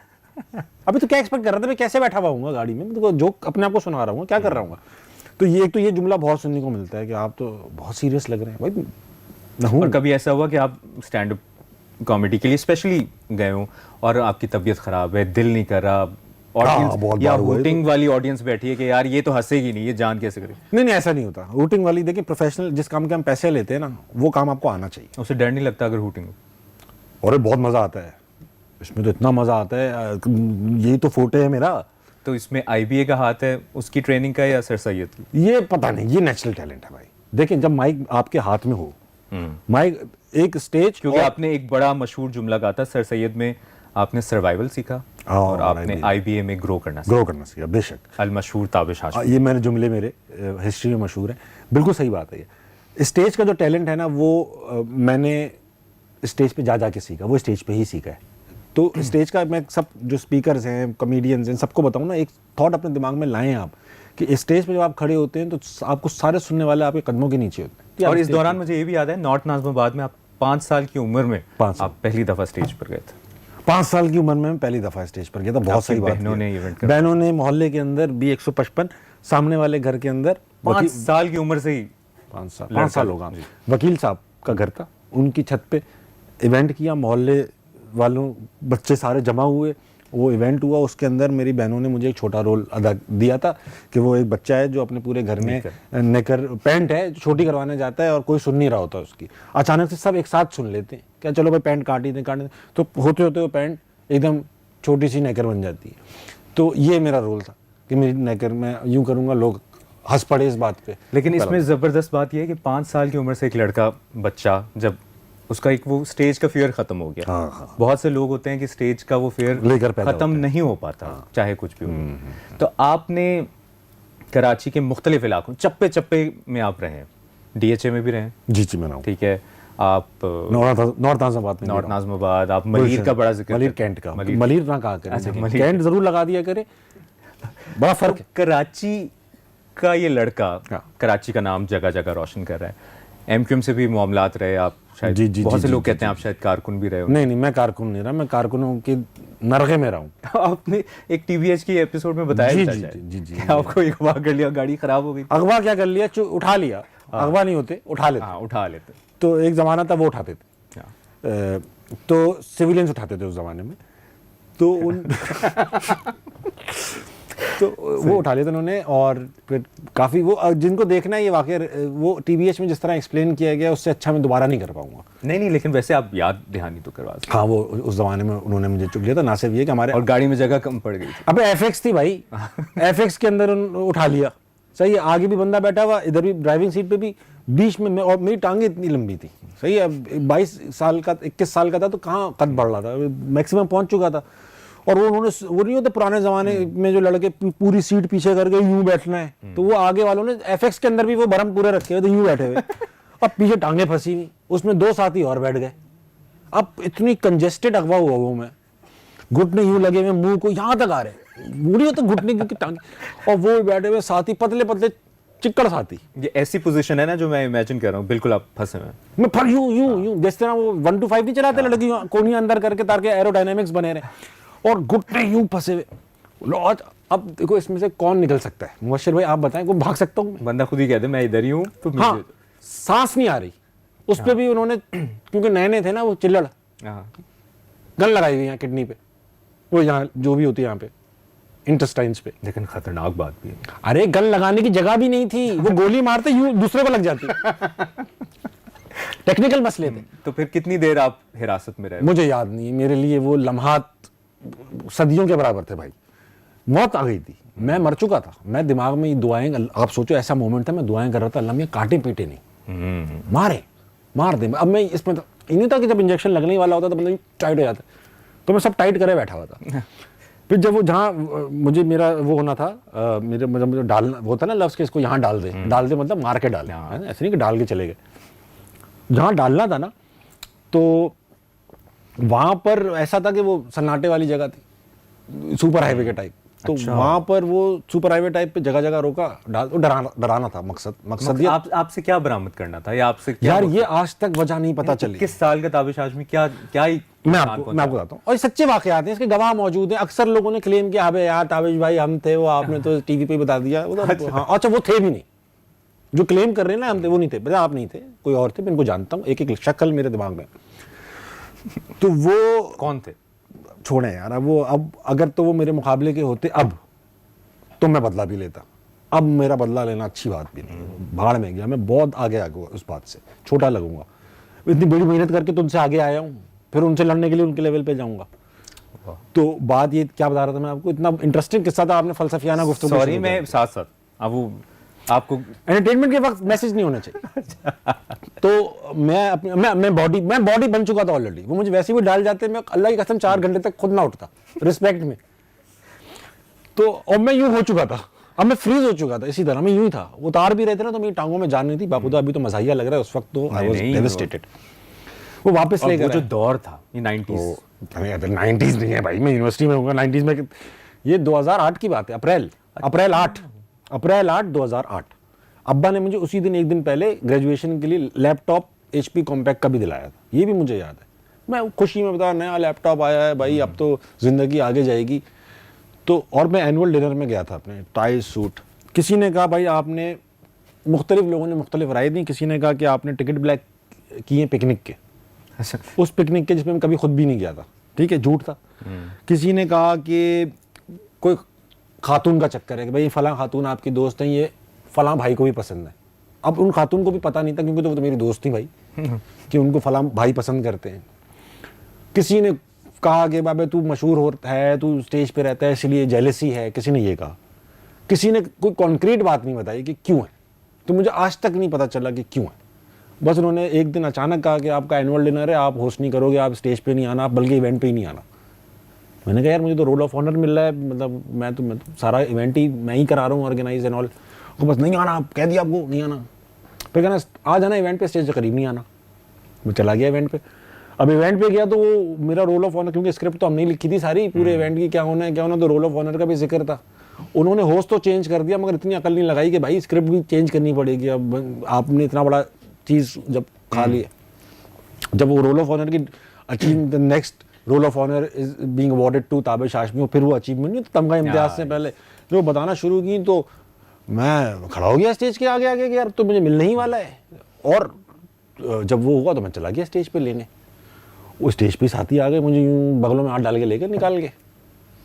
अभी तो क्या एक्सपेक्ट कर रहा था? मैं कैसे बैठा हुआ हूँ गाड़ी में, तो जोक अपने आप को सुना रहा हूँ, क्या कर रहा हूँ? तो ये जुमला बहुत सुनने को मिलता है कि आप तो बहुत सीरियस लग रहे हैं भाई। नहीं। और कभी ऐसा हुआ कि आप स्टैंड अप कॉमेडी के लिए स्पेशली गए हो और आपकी तबीयत खराब है, दिल नहीं कर रहा, ऑडियंस बहुत या बार हुआ है वोटिंग वाली ऑडियंस बैठी है कि यार ये तो हंसेगी नहीं, ये जान कैसे करे? नहीं ऐसा नहीं होता। वोटिंग वाली देखिए, प्रोफेशनल जिस काम के हम पैसे लेते हैं ना, वो काम आपको आना चाहिए। उसे डर नहीं लगता अगर हुटिंग हो? और बहुत मजा आता है इसमें, तो इतना मजा आता है, यही तो फोटे है मेरा। तो इसमें आईबीए का हाथ है, उसकी ट्रेनिंग का या सर सैयद की? ये पता नहीं, ये नेचुरल टैलेंट है भाई। देखिए जब माइक आपके हाथ में हो, माइक एक स्टेज, क्योंकि आपने एक बड़ा मशहूर जुमला कहा था सर सैयद में, आपने सर्वाइवल सीखा और आपने आईबीए में ग्रो करना सीखा। बेशक, अल मशहूर ताबिश हाशमी। ये मैंने जुमले मेरे हिस्ट्री में मशहूर है, बिल्कुल सही बात है। ये स्टेज का जो टैलेंट है ना, वो मैंने स्टेज पे जा जाके सीखा, वो स्टेज पे ही सीखा है। तो स्टेज का मैं सब जो स्पीकर्स हैं, कॉमेडियंस हैं, सबको बताऊँ ना, एक थॉट अपने दिमाग में लाएं आप कि स्टेज पे जब आप खड़े होते हैं तो आपको सारे सुनने वाले आपके कदमों के नीचे होते हैं। और इस दौरान मुझे ये भी याद है, नॉर्थ नाज़िमाबाद में आप 5 साल की उम्र में आप पहली दफा स्टेज पर गए थे। 5 साल की उम्र में मैं पहली दफा स्टेज पर गया था। बहुत सही बात। बहनों ने मोहल्ले के अंदर भी 155, सामने वाले घर के अंदर 5 साल की उम्र से ही 5 साल होगा। वकील साहब का घर था, उनकी छत पे इवेंट किया, मोहल्ले वालों बच्चे सारे जमा हुए, वो इवेंट हुआ। उसके अंदर मेरी बहनों ने मुझे एक छोटा रोल अदा दिया था कि वो एक बच्चा है जो अपने पूरे घर में नेकर पैंट है छोटी करवाने जाता है और कोई सुन नहीं रहा होता उसकी, अचानक से सब एक साथ सुन लेते हैं, क्या चलो भाई पैंट काट ही दें, तो होते होते वो पैंट एकदम छोटी सी नेकर बन जाती है। तो ये मेरा रोल था कि मेरी नेकर मैं यूँ करूँगा, लोग हंस पड़े इस बात पे। लेकिन इसमें ज़बरदस्त बात यह है कि 5 साल की उम्र से एक लड़का बच्चा, जब उसका एक वो स्टेज का फियर खत्म हो गया। हाँ। बहुत से लोग होते हैं कि स्टेज का वो फियर खत्म नहीं हो पाता। हाँ। चाहे कुछ भी हो। तो आपने कराची के मुख्तलिफ इलाकों, चप्पे चप्पे में आप रहे हैं, डीएचए में भी रहे? जी मैं रहा हूँ। ठीक है। आप नॉर्थ नाज़िमाबाद, आप मलीर का बड़ा जिक्र, मलीर कैंट का, मलीर ना कहा करें, कैंट जरूर लगा दिया करे, बड़ा फर्क। कराची का ये लड़का, कराची का नाम जगह जगह रोशन कर रहा है। एमक्यूएम से भी मामलात रहे आप शायद? जी, बहुत से लोग कहते हैं आप शायद कारकुन भी रहे हो। नहीं, मैं कारकुन नहीं रहा, मैं कारकुनों के नरगे में रहा हूँ। आपने एक टीवीएच की एपिसोड में बताया था जी, आपको अगवा कर लिया, गाड़ी खराब हो गई। अगवा क्या कर लिया, उठा लिया। अगवा नहीं होते, उठा लेते। तो एक जमाना था वो उठाते थे, तो सिविलियंस उठाते थे उस जमाने में, तो उन तो वो उठा लिया था उन्होंने। और फिर काफ़ी वो जिनको देखना है ये वाकई, वो टीवीएच में जिस तरह एक्सप्लेन किया गया उससे अच्छा मैं दोबारा नहीं कर पाऊंगा। नहीं, लेकिन वैसे आप याद दहानी तो करवा सकते। हाँ, वो उस जमाने में उन्होंने मुझे चुक लिया था। ना सिर्फ ये कि हमारे और गाड़ी में जगह कम पड़ गई थी। अबे एफएक्स थी भाई, एफएक्स के अंदर उठा लिया, सही है। आगे भी बंदा बैठा हुआ, इधर भी ड्राइविंग सीट पे भी, बीच में और मेरी टांगे इतनी लंबी थी, सही है। 22 साल का 21 साल का था तो कहाँ कद बढ़ रहा था, मैक्सिमम पहुंच चुका था। और वो नहीं होते पुराने जमाने में जो लड़के पूरी सीट पीछे करके यूं बैठना है, तो वो आगे वालों ने एफएक्स के अंदर भी वो बरम पूरे रखे हुए थे, यूं बैठे हुए, अब पीछे टांगे फंसी हुई, उसमें 2 साथी और बैठ गए। अब इतनी कंजेस्टेड अगवा हुआ वो, मैं घुटने यूं लगे हुए, मुंह को यहाँ तक आ रहे, बूढ़ी होते घुटने की टांगे, और वो बैठे हुए साथी, पतले पतले चिक्कड़ साथी। ये ऐसी पोजीशन है ना जो मैं इमेजिन कर रहा हूँ, बिल्कुल आप फंसे हुए। मैं फर यूं जिस तरह वो 1 to 5 नहीं चलाते लड़की, कोनियां अंदर करके ताकि एरोडायनेमिक्स बने रहे, और घुटने यूं फंसे हुए। अब देखो इसमें से कौन निकल सकता है? मुबश्शिर भाई आप बताएं, कोई भाग सकता हूँ? बंदा खुद ही कहते मैं इधर ही हूँ। तो हाँ, सांस नहीं आ रही उस पे भी उन्होंने, क्योंकि नए थे ना वो चिल्लड़, गन लगाई हुई यहाँ किडनी पे, वो यहाँ जो भी होती है यहाँ पे इंटेस्टाइन्स पे। लेकिन खतरनाक बात भी है, अरे गन लगाने की जगह भी नहीं थी, वो गोली मारते यूं दूसरे को लग जाती। टेक्निकल मसले थे। तो फिर कितनी देर आप हिरासत में रहे? मुझे याद नहीं, मेरे लिए वो लम्हात सदियों के बराबर थे भाई। मौत आ गई थी, मैं मर चुका था। मैं दिमाग में दुआएं, आप सोचो ऐसा मोमेंट था, मैं दुआएं कर रहा था, अल्लाह मियां काटे पीटे नहीं, मार दे। अब मैं इसमें इन्हीं था कि जब इंजेक्शन लगने वाला होता तो बंदा टाइट हो जाता, तो मैं सब टाइट करे बैठा हुआ था। फिर जब वो जहाँ मुझे मेरा वो होना था, मेरे मुझे डालना वो था ना लफ्ज़ के, इसको यहाँ डाल दे मतलब मार के डाले, ऐसे नहीं कि डाल के चले गए। जहाँ डालना था ना, तो वहाँ पर ऐसा था कि वो सन्नाटे वाली जगह थी, सुपर हाईवे के टाइप। तो अच्छा। वहाँ पर वो सुपर हाईवे टाइप पे जगह जगह रोका, डराना था मकसद। आपसे क्या बरामद करना था, या आपसे क्या? यार ये आज तक वजह नहीं पता चली। किस साल का ताबिश हाशमी, क्या मैं आपको बताता हूँ, और सच्चे वाकयात हैं, इसके गवाह मौजूद हैं। अक्सर लोगों ने क्लेम किया, अबे यार ताबिश भाई हम थे, वो आपने तो टीवी पे बता दिया। अच्छा, वो थे भी नहीं, जो क्लेम कर रहे हैं ना हम थे, वो नहीं थे, आप नहीं थे, कोई और थे। मैं इनको जानता हूँ, एक एक शक्ल मेरे दिमाग में। तो वो कौन थे? छोड़ें यार, अब अगर तो वो मेरे मुकाबले के होते अब तो मैं बदला भी लेता। अब मेरा बदला लेना अच्छी बात भी नहीं है, भाड़ में गया, मैं बहुत आगे आ गया उस बात से, छोटा लगूंगा। इतनी बड़ी मेहनत करके तो उनसे आगे आया हूँ, फिर उनसे लड़ने के लिए उनके लेवल पे जाऊंगा। तो बात ये क्या बता रहा था मैं आपको, इतना इंटरेस्टिंग किस्सा था, आपने फलसफियाना गुफ्तगू। सॉरी, मैं साथ साथ अब वो आपको एंटरटेनमेंट के वक्त मैसेज नहीं होना चाहिए। तो मैं बॉडी बन चुका था ऑलरेडी, वो मुझे वैसे भी डाल जाते, मैं अल्लाह की कसम 4 घंटे तक खुद ना उठता रिस्पेक्ट में। तो और मैं यूं हो चुका था, अब मैं फ्रीज हो चुका था, इसी तरह मैं यूं ही था। उतार भी रहते ना तो मेरी टांगों में जान नहीं थी। बापू तो अभी तो मजाहिया लग रहा है, उस वक्त तो आई वाज डेवास्टेटेड। वो वापस ले गया। वो जो दौर था ये 90s, अरे 90s नहीं है भाई, मैं यूनिवर्सिटी में हूँगा 90s में। ये 2008 की बात है, अप्रैल 8 2008। अब्बा ने मुझे उसी दिन एक दिन पहले ग्रेजुएशन के लिए लैपटॉप HP कॉम्पैक्ट का भी दिलाया था, ये भी मुझे याद है। मैं खुशी में बता, नया लैपटॉप आया है भाई, अब तो ज़िंदगी आगे जाएगी। तो और मैं एनुअल डिनर में गया था अपने, टाई सूट। किसी ने कहा भाई आपने, मुख्तलिफ लोगों ने मुख्तलिफ राय दी। किसी ने कहा कि आपने टिकट ब्लैक किए पिकनिक के, उस पिकनिक के जिसमें मैं कभी खुद भी नहीं गया था, ठीक है, झूठ था। किसी ने कहा कि कोई खातून का चक्कर है कि भाई फलां खातून आपकी दोस्त हैं, ये फलां भाई को भी पसंद है। अब उन खातून को भी पता नहीं था, क्योंकि तो वो तो मेरी दोस्त थी भाई, कि उनको फलां भाई पसंद करते हैं। किसी ने कहा कि बाबा तू मशहूर होता है, तू स्टेज पे रहता है इसलिए जेलसी है, किसी ने ये कहा। किसी ने कोई कॉन्क्रीट बात नहीं बताई कि क्यों है, तो मुझे आज तक नहीं पता चला कि क्यों है। बस उन्होंने एक दिन अचानक कहा कि आपका एनुअल डिनर है, आप होस्ट नहीं करोगे, आप स्टेज पे नहीं आना, आप बल्कि इवेंट पे ही नहीं आना। मैंने कहा यार मुझे तो रोल ऑफ ऑनर मिल रहा है, मतलब मैं तो सारा इवेंट ही मैं ही करा रहा हूँ ऑर्गेनाइज एंड ऑल। वो बस नहीं आना, कह दिया आपको नहीं आना। फिर कहना आ जाना इवेंट पे, स्टेज से करीब नहीं आना। मैं चला गया इवेंट पे। अब इवेंट पे गया तो वो मेरा रोल ऑफ ऑनर, क्योंकि स्क्रिप्ट तो हमने लिखी थी सारी पूरे इवेंट की, क्या होना है क्या होना, तो रोल ऑफ ऑनर का भी जिक्र था। उन्होंने होस्ट तो चेंज कर दिया, मगर इतनी अकल नहीं लगाई कि भाई स्क्रिप्ट भी चेंज करनी पड़ेगी। अब आपने इतना बड़ा चीज़ जब खा लिया, जब वो रोल ऑफ ऑनर की achieve, the next roll of honour is being awarded to Tabish Hashmi, फिर वो अचीवमेंट नहीं, तमगा इम्तियाज से पहले जो बताना शुरू की, तो मैं खड़ा हो गया स्टेज के आगे आगे कि यार तो मुझे मिलने ही वाला है। और जब वो हुआ तो मैं चला गया स्टेज पे लेने। वो स्टेज पे साथी आ गए, मुझे यूं बगलों में हाथ डाल के लेकर निकाल के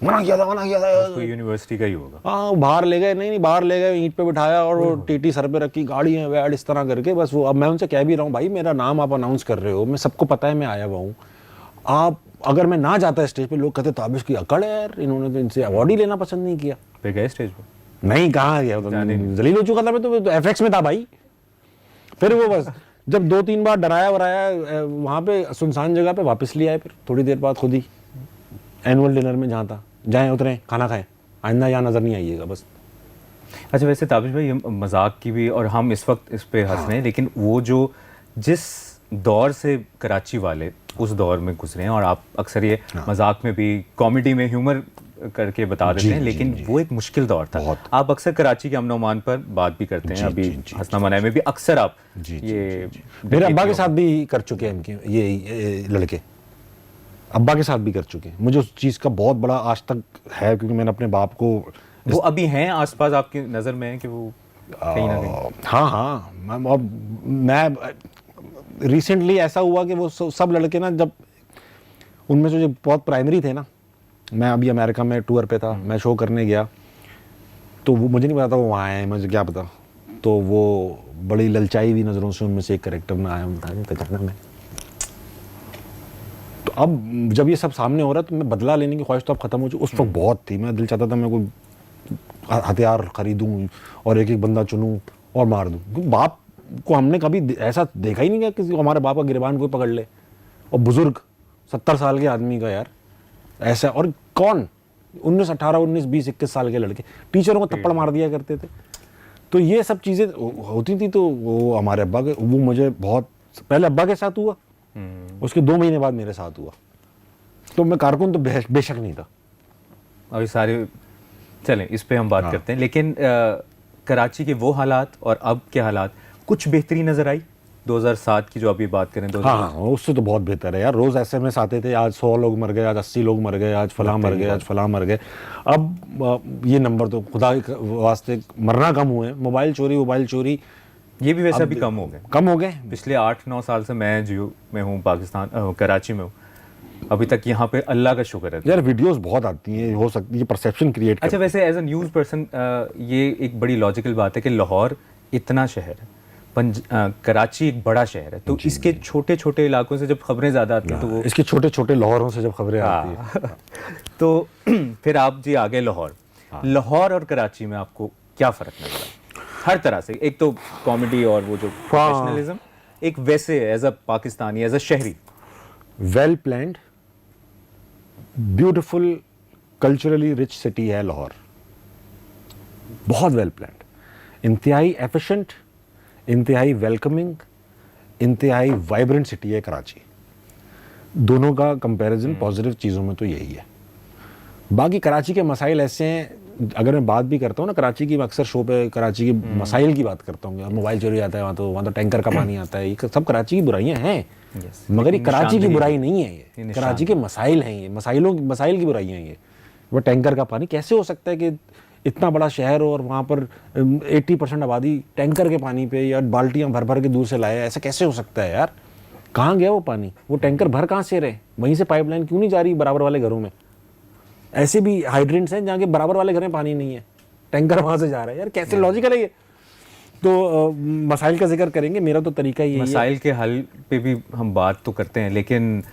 मना किया था यूनिवर्सिटी का ही होगा। हाँ, बाहर ले गए, नहीं बाहर ले गए, ईंट पे बिठाया और वो टीटी सर पे रखी, गाड़ी है वैड, इस तरह करके। बस वो, अब मैं उनसे कह भी रहा हूँ भाई मेरा नाम आप अनाउंस कर रहे हो, मैं सबको पता है मैं आया हुआ हूँ। आप अगर मैं ना जाता स्टेज पे, लोग कहते ताबिश की अकड़ है यार, इन्होंने तो इनसे अवार्ड ही लेना पसंद नहीं किया। फिर गए स्टेज पे? नहीं, कहाँ गया, जलील हो चुका था मैं तो FX में था भाई। फिर वो बस जब 2-3 बार डराया वराया वहाँ पे सुनसान जगह पे, वापस ले आए। फिर थोड़ी देर बाद खुद ही एनुअल डिनर में जहाँ था, जाएँ उतरें खाना खाएं, आइंदा यहाँ नज़र नहीं आइएगा बस। अच्छा, वैसे ताबिश भाई मजाक की भी, और हम इस वक्त इस पे हंस रहे हैं, लेकिन वो जो जिस दौर से कराची वाले उस दौर में गुजरे हैं, और आप अक्सर ये मजाक में भी, कॉमेडी में ह्यूमर करके बता देते हैं, लेकिन वो एक मुश्किल दौर था। आप अक्सर कराची के अमन ओमान पर बात भी करते हैं, अभी हसना मनाए में भी अक्सर आप ये मेरे अब्बा के साथ भी कर चुके हैं इनके ये लड़के, अब्बा के साथ भी कर चुके हैं। मुझे उस चीज़ का बहुत बड़ा आज तक है, क्योंकि मैंने अपने बाप को, वो अभी हैं आसपास आपकी नज़र में है कि वो कहीं ना कहीं? हाँ, मैं रिसेंटली ऐसा हुआ कि वो सब लड़के ना, जब उनमें से जो बहुत प्राइमरी थे ना, मैं अभी अमेरिका में टूर पे था, मैं शो करने गया, तो वो मुझे नहीं पता था वो वहाँ आए हैं, मुझे क्या पता। तो वो बड़ी ललचाई हुई नज़रों से उनमें से एक कैरेक्टर में आया, पहचाना मैं। तो अब जब ये सब सामने हो रहा है तो मैं बदला लेने की ख्वाहिश तो अब ख़त्म हो चुकी। उस वक्त बहुत थी, मैं दिल चाहता था मैं कोई हथियार खरीदूँ और एक बंदा चुनूँ और मार दूँ। बाप को हमने कभी ऐसा देखा ही नहीं कि किसी को हमारे बाप का गिरबान कोई पकड़ ले, और बुजुर्ग 70 साल के आदमी का यार ऐसा। और कौन 19, 18, 19, 20, 21 साल के लड़के टीचरों को थप्पड़ मार दिया करते थे। तो ये सब चीज़ें होती थी। तो वो हमारे अब्बा के, वो मुझे बहुत पहले अब्बा के साथ हुआ, उसके 2 महीने बाद मेरे साथ हुआ। तो मैं कारकुन तो बेशक नहीं था। अभी सारे चलें इस पे हम बात करते हैं, लेकिन कराची के वो हालात और अब के हालात, कुछ बेहतरी नज़र आई 2007 की जो अभी बात करें? हाँ, उससे तो बहुत बेहतर है यार। रोज़ SMS आते थे, आज 100 लोग मर गए, आज 80 लोग मर गए, आज फलां मर गए, आज फलां मर गए। अब ये नंबर तो खुदा के वास्ते मरना कम हुए। मोबाइल चोरी ये भी वैसे अभी कम हो गए पिछले 8-9 साल से मैं जियो में हूँ, पाकिस्तान कराची में हूँ। अभी तक यहाँ पे अल्लाह का शुक्र है। यार वीडियोस बहुत आती हैं, हो सकती है परसेप्शन क्रिएट अच्छा, वैसे एज अ न्यूज़ पर्सन ये एक बड़ी लॉजिकल बात है कि लाहौर इतना शहर है, कराची एक बड़ा शहर है, तो इसके छोटे छोटे इलाकों से जब खबरें ज़्यादा आती हैं तो वो इसके छोटे छोटे लाहौरों से जब खबरें आती हैं तो फिर आप जी आ गए लाहौर। लाहौर और कराची में आपको क्या फ़र्क नजर आया हर तरह से? एक तो कॉमेडी और वो जो प्रोफेशनलिज्म, एक वैसे as a Pakistani, as a शहरी। Well planned, beautiful, culturally rich city है लाहौर, बहुत वेल प्लान्ड, इंतहाई एफिशिएंट, इंतहाई वेलकमिंग, इंतहाई वाइब्रेंट सिटी है कराची। दोनों का कंपैरिजन पॉजिटिव चीज़ों में तो यही है। बाकी कराची के मसाइल ऐसे हैं, अगर मैं बात भी करता हूँ ना कराची की, अक्सर शो पे कराची के मसाइल की बात करता हूँ, मोबाइल चोरी आता है वहाँ तो टैंकर का पानी आता है, ये सब कराची की बुराइयाँ हैं। मगर ये कराची की बुराई नहीं है, ये कराची के मसाइल हैं, ये मसाइल की बुराइयाँ हैं। ये वो टैंकर का पानी कैसे हो सकता है कि इतना बड़ा शहर हो और वहाँ पर 80% आबादी टैंकर के पानी पे या बाल्टियाँ भर भर के दूर से लाए, ऐसा कैसे हो सकता है यार? कहाँ गया वो पानी? वो टैंकर भर कहाँ से रहे? वहीं से पाइपलाइन क्यों नहीं जा रही बराबर वाले घरों में? ऐसे भी हाइड्रेंट्स हैं जहाँ के बराबर वाले घर में पानी नहीं है, टैंकर वहाँ से जा रहा है यार, कैसे लॉजिकल है ये? तो मसाइल का जिक्र करेंगे, मेरा तो तरीका ही है। मसाइल के हल पे भी हम बात तो करते हैं, लेकिन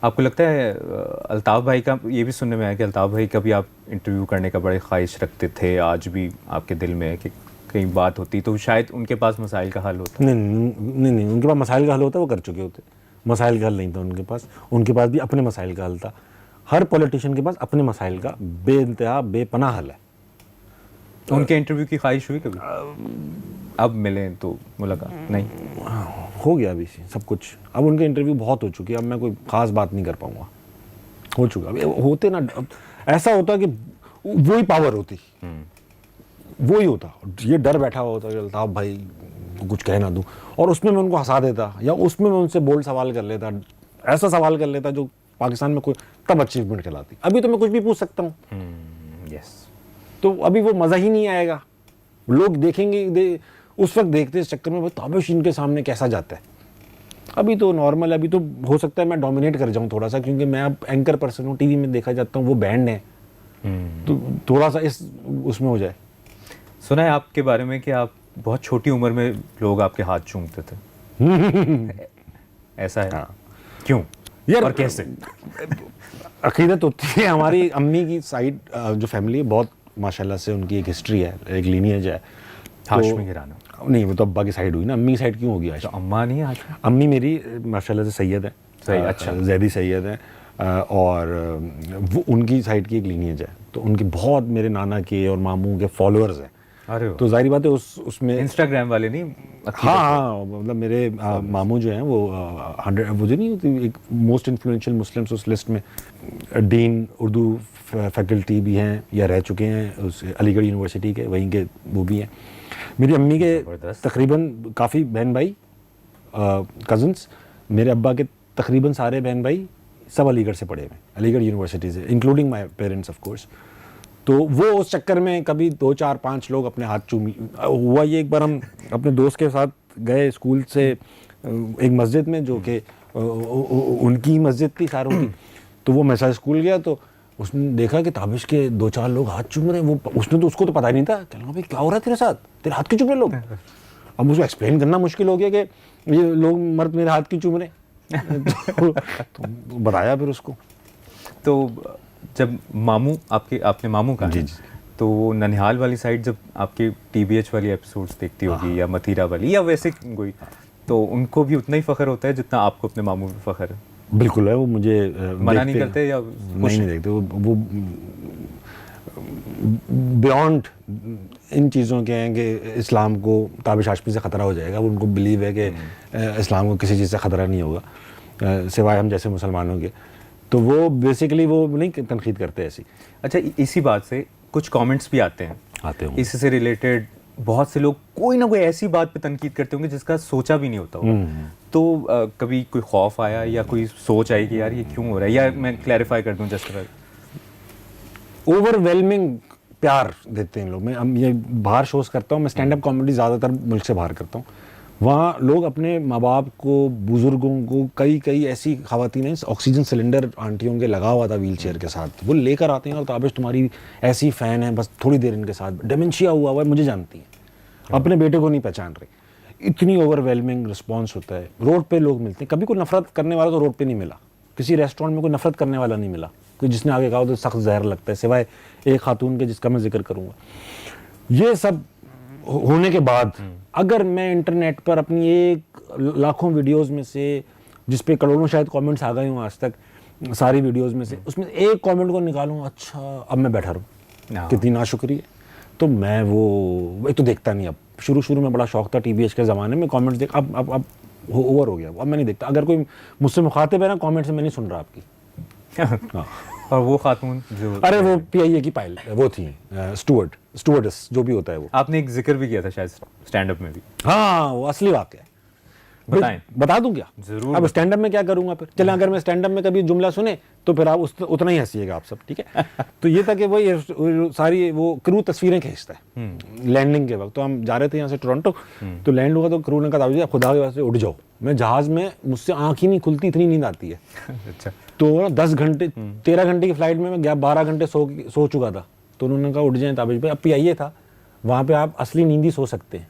आपको लगता है अल्ताफ़ भाई का, ये भी सुनने में आया कि अल्ताफ़ भाई का भी आप इंटरव्यू करने का बड़ी ख्वाहिश रखते थे, आज भी आपके दिल में है कि कहीं बात होती तो शायद उनके पास मसाइल का हल होता? नहीं, उनके पास मसाइल का हल होता, वो कर चुके होते। मसाइल का हल नहीं था उनके पास भी अपने मसाइल का हल था। हर पॉलिटिशियन के पास अपने मसाइल का बेइंतहा बेपनाह हल है। उनके इंटरव्यू की ख्वाहिश हुई कभी? अब मिलें तो मुलाकात नहीं हो गया अभी सब कुछ। अब उनके इंटरव्यू बहुत हो चुके हैं, अब मैं कोई खास बात नहीं कर पाऊंगा। हो चुका अभी होते ना, ऐसा होता कि वो ही पावर होती, वो ही होता, ये डर बैठा हुआ होता कि अल्ताफ भाई कुछ कह ना दूं, और उसमें मैं उनको हंसा देता या उसमें मैं उनसे बोल्ड सवाल कर लेता, ऐसा सवाल कर लेता जो पाकिस्तान में कोई तब अचीवमेंट कहलाती। अभी तो मैं कुछ भी पूछ सकता हूँ, यस, तो अभी वो मज़ा ही नहीं आएगा। लोग देखेंगे, उस वक्त देखते इस चक्कर में ताबिश इनके सामने कैसा जाता है। अभी तो नॉर्मल है, अभी तो हो सकता है मैं डोमिनेट कर जाऊं थोड़ा सा, क्योंकि मैं अब एंकर पर्सन हूँ, टीवी में देखा जाता हूँ, वो बैंड है, तो थोड़ा सा इस उसमें हो जाए। सुना है आपके बारे में कि आप बहुत छोटी उम्र में लोग आपके हाथ चूमते थे ऐसा है? हाँ। क्यों यार और कैसे? अकीदत होती है हमारी अम्मी की साइड, जो फैमिली है बहुत माशाल्लाह से उनकी एक हिस्ट्री है, एक लीनिएज है। हाशमी घराना नहीं, वो तो अब्बा की साइड हुई ना, अम्मी की साइड क्यों होगी आज? तो अम्मा नहीं आज? अम्मी मेरी माशाल्लाह से सैयद है, सही, अच्छा, जैदी सैयद है, और वो उनकी साइड की एक लीनिएज है, तो उनके बहुत मेरे नाना के और मामू के फॉलोअर्स हैं। अरे तो जाहिर बात है उसमें इंस्टाग्राम वाले नहीं? हाँ, मतलब मेरे मामू जो हैं वो 100, वो जो नहीं होती एक मोस्ट इन्फ्लुएंशियल मुस्लिम्स उस लिस्ट में, डीन उर्दू फैकल्टी भी हैं या रह चुके हैं उस अलीगढ़ यूनिवर्सिटी के, वहीं के वो भी हैं। मेरी अम्मी के तकरीबन काफ़ी बहन भाई कज़न्स, मेरे अब्बा के तकरीबन सारे बहन भाई सब अलीगढ़ से पढ़े हुए, अलीगढ़ यूनिवर्सिटी से, including my parents of course. तो वो उस चक्कर में कभी 2 4 5 लोग अपने हाथ चूमी हुआ। ये एक बार हम अपने दोस्त के साथ गए स्कूल से एक मस्जिद में, जो कि उनकी मस्जिद थी सारों की, तो वो मैं साथ स्कूल गया, तो उसने देखा कि ताबिश के 2 4 लोग हाथ चूम रहे हैं। वो उसको तो पता ही नहीं था। कहना भाई क्या हो रहा है तेरे साथ, तेरे हाथ क्यों चूम रहे लोग? अब मुझे एक्सप्लेन करना मुश्किल हो गया कि ये लोग मर्द मेरे हाथ क्यों चूम रहे तो बताया फिर उसको। तो जब मामू आपने मामू कहा, जी, तो वो ननिहाल वाली साइड जब आपकी TBH वाली एपिसोड्स देखती होगी या मथीरा वाली या वैसे कोई, तो उनको भी उतना ही फख्र होता है जितना आपको अपने मामू पे फख्र है? बिल्कुल है, वो मुझे मना नहीं करते या नहीं देखते, वो बियॉन्ड इन चीज़ों के हैं कि इस्लाम को ताबिश हाशमी से ख़तरा हो जाएगा। उनको बिलीव है कि इस्लाम को किसी चीज़ से ख़तरा नहीं होगा सिवाय हम जैसे मुसलमानों के। तो वो बेसिकली वो नहीं तनकीद करते ऐसी। अच्छा, इसी बात से कुछ कमेंट्स भी आते हैं इससे रिलेटेड, बहुत से लोग कोई ना कोई ऐसी बात पे तनकीद करते होंगे जिसका सोचा भी नहीं होता होगा। तो कभी कोई खौफ आया या कोई सोच आई कि यार ये क्यों हो रहा है? या मैं क्लैरिफाई कर दूं, जस्ट ओवरवेलमिंग प्यार देते हैं लोग। मैं ये बाहर शोज करता हूँ, मैं स्टैंड अप कॉमेडी ज़्यादातर मुल्क से बाहर करता हूँ, वहाँ लोग अपने माँ बाप को, बुजुर्गों को, कई ऐसी खवातीन ऑक्सीजन सिलेंडर आंटियों के लगा हुआ था व्हील चेयर के साथ, वो लेकर आते हैं और ताबिश तुम्हारी ऐसी फ़ैन है, बस थोड़ी देर इनके साथ, डेमेंशिया हुआ है, मुझे जानती है, अपने बेटे को नहीं पहचान रही। इतनी ओवरवेलमिंग रिस्पॉन्स होता है। रोड पे लोग मिलते हैं, कभी कोई नफरत करने वाला तो रोड पे नहीं मिला, किसी रेस्टोरेंट में कोई नफरत करने वाला नहीं मिला, कोई जिसने आगे कहा तो सख्त जहर लगता है, सिवाय एक खातून के जिसका मैं जिक्र करूँगा। ये सब होने के बाद अगर मैं इंटरनेट पर अपनी एक लाखों वीडियोस में से, जिस पे करोड़ों शायद कमेंट्स आ गए हों आज तक सारी वीडियोस में से, उसमें एक कमेंट को निकालूं, अच्छा अब मैं बैठा रहूं, कितनी नाशुक्री है, तो मैं वो एक तो देखता नहीं। अब शुरू में बड़ा शौक था टीबीएच के ज़माने में कमेंट्स देख, अब ओवर हो गया, अब मैं नहीं देखता। अगर कोई मुझसे मुखातिब है ना कमेंट से, मैं नहीं सुन रहा आपकी। हाँ। और वो खातून जो, अरे वो पीआईए की पायल वो थी, स्टूवर्डेस जो भी होता है वो। आपने एक जिक्र भी किया था शायद स्टैंड अप में भी। हाँ वो असली वाक़या है। बताएं। बता दूं क्या? जरूर। अब स्टैंड अप में क्या करूंगा फिर? चले अगर मैं स्टैंड अप में कभी जुमला सुने तो फिर आप उतना ही हंसीएगा आप सब, ठीक है? तो ये था कि वो सारी वो क्रू तस्वीरें खींचता है लैंडिंग के वक्त। तो हम जा रहे थे यहाँ से टोरंटो, तो लैंड हुआ तो क्रू ने कहा खुदा के वास्ते उठ जाओ। मैं जहाज में, मुझसे आंख ही नहीं खुलती, इतनी नींद आती है। अच्छा। तो 10 घंटे 13 घंटे की फ्लाइट में मैं 12 घंटे सो चुका था। तो उन्होंने कहा उठ जाए ताबिश भाई, अब पीआईए था, वहाँ पे आप असली नींदी सो सकते हैं,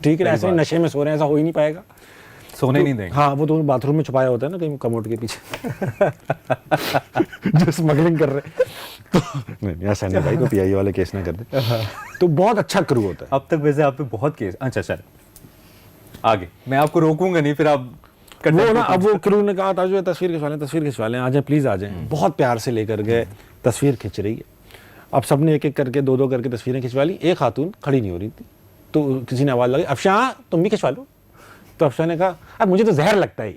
ठीक है? ऐसे नशे में सो रहे हैं, ऐसा हो ही नहीं पाएगा, सोने नहीं देंगे। हाँ वो तो बाथरूम में छुपाया होता है ना कहीं कमोड के पीछे जो स्मगलिंग कर रहे तो नहीं ऐसा नहीं भाई, तो पीआईए वाले केस ना कर दे। तो बहुत अच्छा क्रू होता है। अब तक वैसे आप पे बहुत केस। अच्छा चल आगे, मैं आपको रोकूंगा नहीं, फिर आप वो ना, अब वो क्रू ने कहा था जो तस्वीर खिंचवा लें, आ जाए प्लीज़ आ जाएं। बहुत प्यार से लेकर गए, तस्वीर खिंच रही है। अब सबने एक एक करके 2-2 करके तस्वीरें खिंचवा ली। एक खातून खड़ी नहीं हो रही थी, तो किसी ने आवाज़ लगी, अफशा तुम भी खिंचवा लो। तो अफशा ने कहा अब मुझे तो जहर लगता है।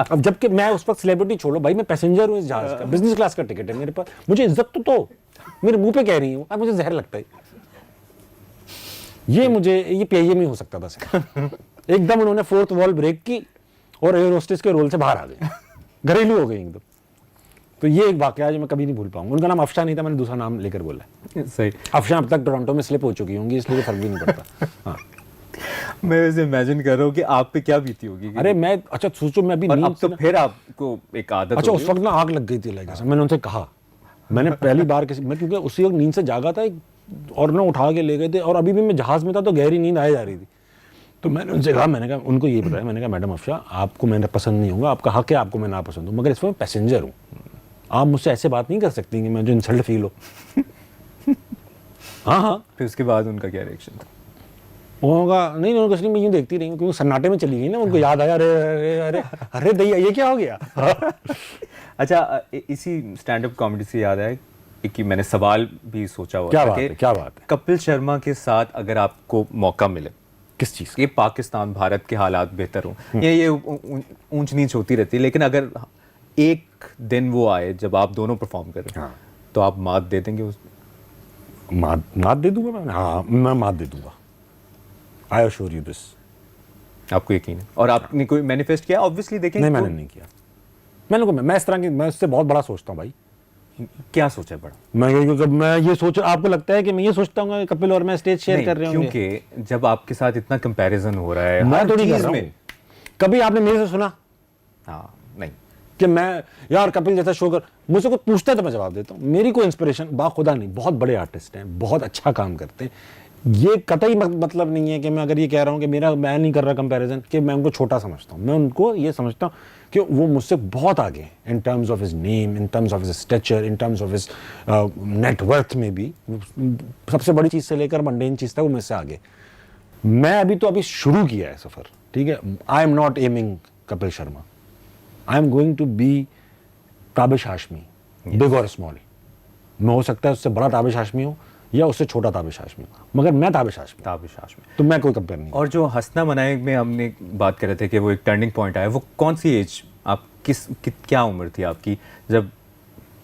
अब जबकि मैं उस वक्त सेलिब्रिटी छोड़ो भाई, मैं पैसेंजर हूँ इस जहाज का, बिजनेस क्लास का टिकट है मेरे पास, मुझे इज्जत तो मेरे मुंह पे कह रही हूँ, अब मुझे जहर लगता है। ये पीआईए में हो सकता था सर। एकदम उन्होंने फोर्थ वॉल ब्रेक की और एयर होस्टेस के रोल से बाहर आ गए, घरेलू हो गई एकदम। तो ये एक वाकया जो मैं कभी नहीं भूल पाऊंगा। उनका नाम अफशा नहीं था, मैंने दूसरा नाम लेकर बोला। सही। अफशा अब तक टोरंटो में स्लिप हो चुकी होंगी, इसलिए फर्क भी नहीं पड़ता। हाँ। मैं वैसे इमेजिन कर रहा हूँ कि आप पे क्या बीती होगी। अरे मैं, अच्छा सोचो मैं अभी और नींद अब तो फिर आपको एक आदत अच्छा हो उस वक्त ना आग लग गई थी लाइक ऐसा। मैंने उनसे कहा, मैंने पहली बार मैं क्योंकि उसी वक्त नींद से जागा था और ना उठा के ले गए थे, और अभी भी मैं जहाज में था तो गहरी नींद आए जा रही थी। तो मैंने उनसे कहा, मैंने कहा उनको ये बताया, मैंने कहा मैडम अफशा आपको मैंने पसंद नहीं होगा, आपका हक है आपको मैं ना पसंद हूँ, मगर इसमें मैं पैसेंजर हूँ, आप मुझसे ऐसे बात नहीं कर सकती कि मैं जो इंसल्ट फील हो। हाँ। फिर उसके बाद उनका क्या रिएक्शन था? होगा नहीं, उनको कुछ नहीं, मैं यूँ देखती रही क्योंकि सन्नाटे में चली गई ना, उनको याद आया, अरे अरे अरे अरे दैया ये क्या हो गया। अच्छा, इसी स्टैंड अप कॉमेडी से याद आया कि मैंने सवाल भी सोचा हुआ क्या था बात कि है, क्या बात है? कपिल शर्मा के साथ अगर आपको मौका मिले, किस चीज़? ये पाकिस्तान भारत के हालात बेहतर हों, ये ऊंच नीच होती रहती है, लेकिन अगर एक दिन वो आए जब आप दोनों परफॉर्म करें, हाँ। तो आप मात दे देंगे उस? मात दे दूंगा मैं, हाँ मैं मात दे दूंगा। I assure you this. आपको यकीन है? और आपने कोई मैनिफेस्ट किया? ऑब्वियसली देखें। नहीं मैंने नहीं किया। मैं इस तरह की, मैं इससे बहुत बड़ा सोचता हूँ भाई। क्या सोचा है बड़ा? मैं ये सोच, आपको लगता है कि मैं ये सोचता हूँ कि कपिल और मैं स्टेज शेयर कर रहे होंगे? क्योंकि जब आपके साथ इतना कंपैरिजन हो रहा है, मैं तो नहीं कर रहा हूँ। कभी आपने मेरे से सुना? हाँ नहीं कि मैं यार कपिल जैसा शो कर, मुझसे कोई पूछता है तो मैं जवाब देता हूँ। मेरी कोई इंस्पिरेशन बाखुदा नहीं, बहुत बड़े आर्टिस्ट हैं, बहुत अच्छा काम करते हैं। ये कतई मतलब नहीं है कि मैं अगर ये कह रहा हूँ कि मैं नहीं कर रहा कंपैरिजन, कि मैं उनको छोटा समझता हूँ। मैं उनको ये समझता हूँ कि वो मुझसे बहुत आगे हैं in terms of his name, in terms of his stature, in terms of his net worth में भी। सबसे बड़ी चीज़ से लेकर मंडेन चीज़ तक वो मुझसे आगे। मैं अभी शुरू किया है सफ़र, ठीक है? I am not aiming Kapil Sharma, I am going to be Tabish Hashmi, big और स्मॉल। मैं हो सकता है उससे बड़ा ताबिश हाशमी हो या उससे छोटा ताबिश हाशमी, मगर मैं ताबिश हाशमी, तो मैं कोई कंपेयर नहीं। और जो हंसना मनाए में हमने बात कर रहे थे कि वो एक टर्निंग पॉइंट आया, वो कौन सी एज, आप क्या उम्र थी आपकी जब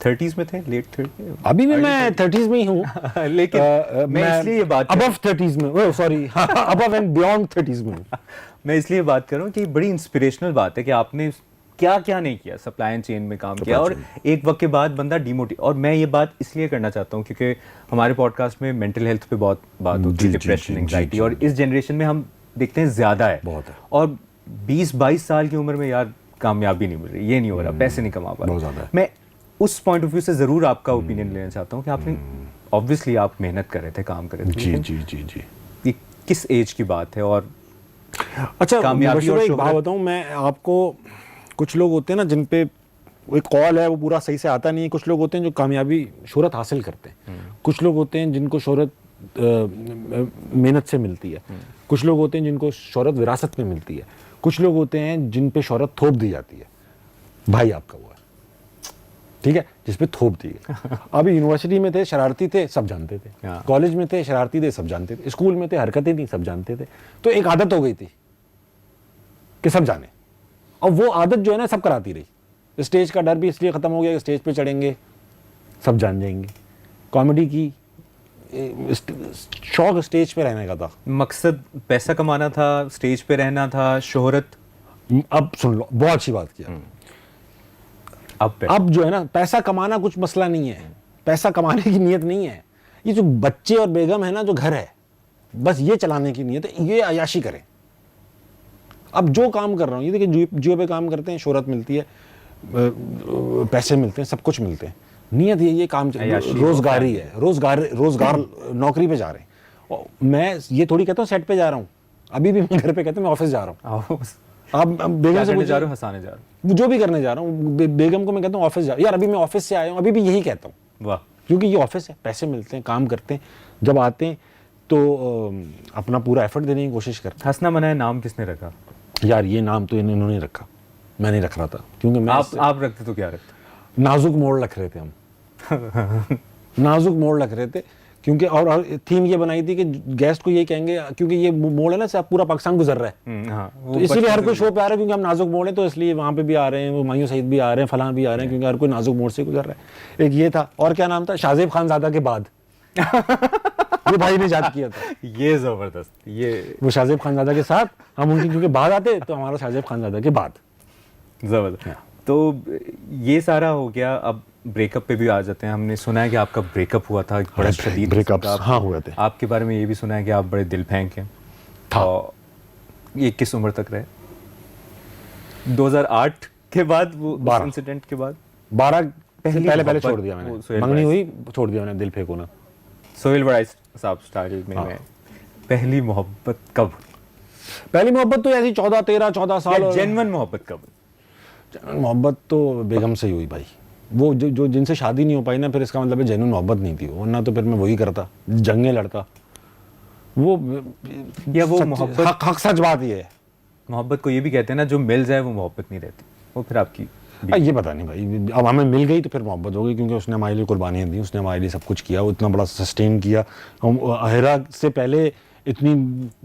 30s में थे? लेट 30? अभी भी मैं 30s में ही हूँ। लेकिन मैं इसलिए ये बात अबव 30s में, sorry above and beyond 30s में हूँ। मैं इसलिए बात कर रहा हूँ कि बड़ी इंस्पिरेशनल बात है कि आपने क्या क्या नहीं किया, सप्लाई चेन में काम किया, और एक वक्त के बाद बंदा डिमोटिवेट। और मैं ये बात इसलिए करना चाहता हूँ क्योंकि हमारे पॉडकास्ट में मेंटल हेल्थ पे बहुत बात होती है, डिप्रेशन, एंग्जाइटी, और इस जनरेशन में हम देखते हैं ज़्यादा है, बहुत है। और 20-22 साल की उम्र में यार कामयाबी नहीं मिल रही, ये नहीं हो रहा, पैसे नहीं कमा पा बहुत रहे। ज़्यादा है। मैं उस पॉइंट ऑफ व्यू से ज़रूर आपका ओपिनियन लेना चाहता हूँ कि आपने ऑब्वियसली आप मेहनत कर रहे थे, काम कर रहे थे, जी लेकिन जी जी जी। ये किस एज की बात है? और अच्छा, कामयाबी बशीर और भाई, एक शोहरत? बात बताऊं मैं आपको, कुछ लोग होते हैं ना जिन पे वो एक कॉल है वो पूरा सही से आता नहीं है, कुछ लोग होते हैं जो कामयाबी शोहरत हासिल करते हैं, कुछ लोग होते हैं जिनको शोहरत मेहनत से मिलती है, कुछ लोग होते हैं जिनको शोहरत विरासत में मिलती है, कुछ लोग होते हैं जिन पे शोहरत थोप दी जाती है। भाई आपका वो है, ठीक है, जिस पे थोप दी है। अभी यूनिवर्सिटी में थे, शरारती थे, सब जानते थे, हाँ। कॉलेज में थे, शरारती थे, सब जानते थे, स्कूल में थे, हरकतें थी, सब जानते थे, तो एक आदत हो गई थी कि सब जाने, और वो आदत जो है ना सब कराती रही। स्टेज का डर भी इसलिए खत्म हो गया कि स्टेज पे चढ़ेंगे सब जान जाएंगे। कॉमेडी की शौक स्टेज पे रहने का था। मकसद पैसा कमाना था, स्टेज पे रहना था, शोहरत? अब सुन लो, बहुत अच्छी बात किया। अब जो है ना, पैसा कमाना कुछ मसला नहीं है, पैसा कमाने की नीयत नहीं है। ये जो बच्चे और बेगम है ना, जो घर है, बस ये चलाने की नीयत है, ये अयाशी करें। अब जो काम कर रहा हूँ, ये देखिए जियो पे काम करते हैं, शोहरत मिलती है, पैसे मिलते हैं, सब कुछ मिलते हैं, नियत ये काम रोजगारी है, रोजगार नौकरी पे जा रहे हैं। और मैं ये थोड़ी कहता हूँ सेट पे जा रहा हूँ, अभी भी मैं घर पे कहता हूँ मैं ऑफिस जा रहा हूँ। आप बेगम से जा रहे हो, हंसाने जा रहे हो? जो भी करने जा रहा हूँ, बेगम को मैं कहता हूँ ऑफिस जा, यार अभी मैं ऑफिस से आया हूँ, अभी भी यही कहता हूँ। वाह। क्योंकि ये ऑफिस है, पैसे मिलते हैं, काम करते हैं, जब आते हैं तो अपना पूरा एफर्ट देने की कोशिश करते हैं। हंसना मना है नाम किसने रखा? यार ये नाम तो इन्होंने रखा, मैं नहीं रख रहा था, क्योंकि मैं आप रखते तो क्या रखते? नाजुक मोड़ रख रहे थे हम। नाजुक मोड़ रख रहे थे, क्योंकि और थीम ये बनाई थी कि गेस्ट को ये कहेंगे, क्योंकि ये मोड़ है ना से पूरा पाकिस्तान गुजर रहा है, हाँ, तो इसीलिए हर कोई शो पे आ रहा है, क्योंकि हम नाजुक मोड़ है, तो इसलिए वहाँ पे भी आ रहे हैं, वो मायूं सईद भी आ रहे हैं, फलां भी आ रहे हैं, क्योंकि हर कोई नाजुक मोड़ से गुजर रहा है। एक ये था, और क्या नाम था, शाहजेब खानजादा के बाद। वो भाई ने याद किया था, ये जबरदस्त, ये वो शाहजेब खानजादा के साथ हम उनकी क्योंकि बाद आते, तो हमारा शाहजेब खानजादा के बाद। जबरदस्त। तो ये सारा हो गया, अब ब्रेकअप पे भी आ जाते हैं। हमने सुना है कि आपका ब्रेकअप हुआ था, बड़ा शदीद ब्रेकअप, हाँ हुए थे। आपके बारे में ये भी सुना है कि आप बड़े दिल फेंक हैं। और ये किस उम्र तक रहे? 2008 के बाद, वो इंसिडेंट के बाद? 12 पहले छोड़ दिया मैंने, मंगनी हुई, छोड़ दिया मैंने दिल फेंकना। सोहेल बड़ाई साहब स्टाइल में पहली मोहब्बत कब? पहली मोहब्बत तो ऐसी 14 साल। जेन्युइन मोहब्बत कब? मोहब्बत तो बेगम से ही हुई भाई, वो जो जिनसे शादी नहीं हो पाई ना, फिर इसका मतलब है जेन्युइन मोहब्बत नहीं थी, वरना तो फिर मैं वही करता, जंगें लड़ता। वो या वो मोहब्बत, हक सच बात ये है। मोहब्बत को ये भी कहते हैं ना, जो मिल जाए वो मोहब्बत नहीं रहती, वो फिर आपकी ये पता नहीं भाई, अब हमें मिल गई तो फिर मोहब्बत हो गई, क्योंकि उसने हमारे लिए कुर्बानियाँ दी, उसने हमारे लिए सब कुछ किया, वो इतना बड़ा सस्टेन किया। हम अहिरा से पहले इतनी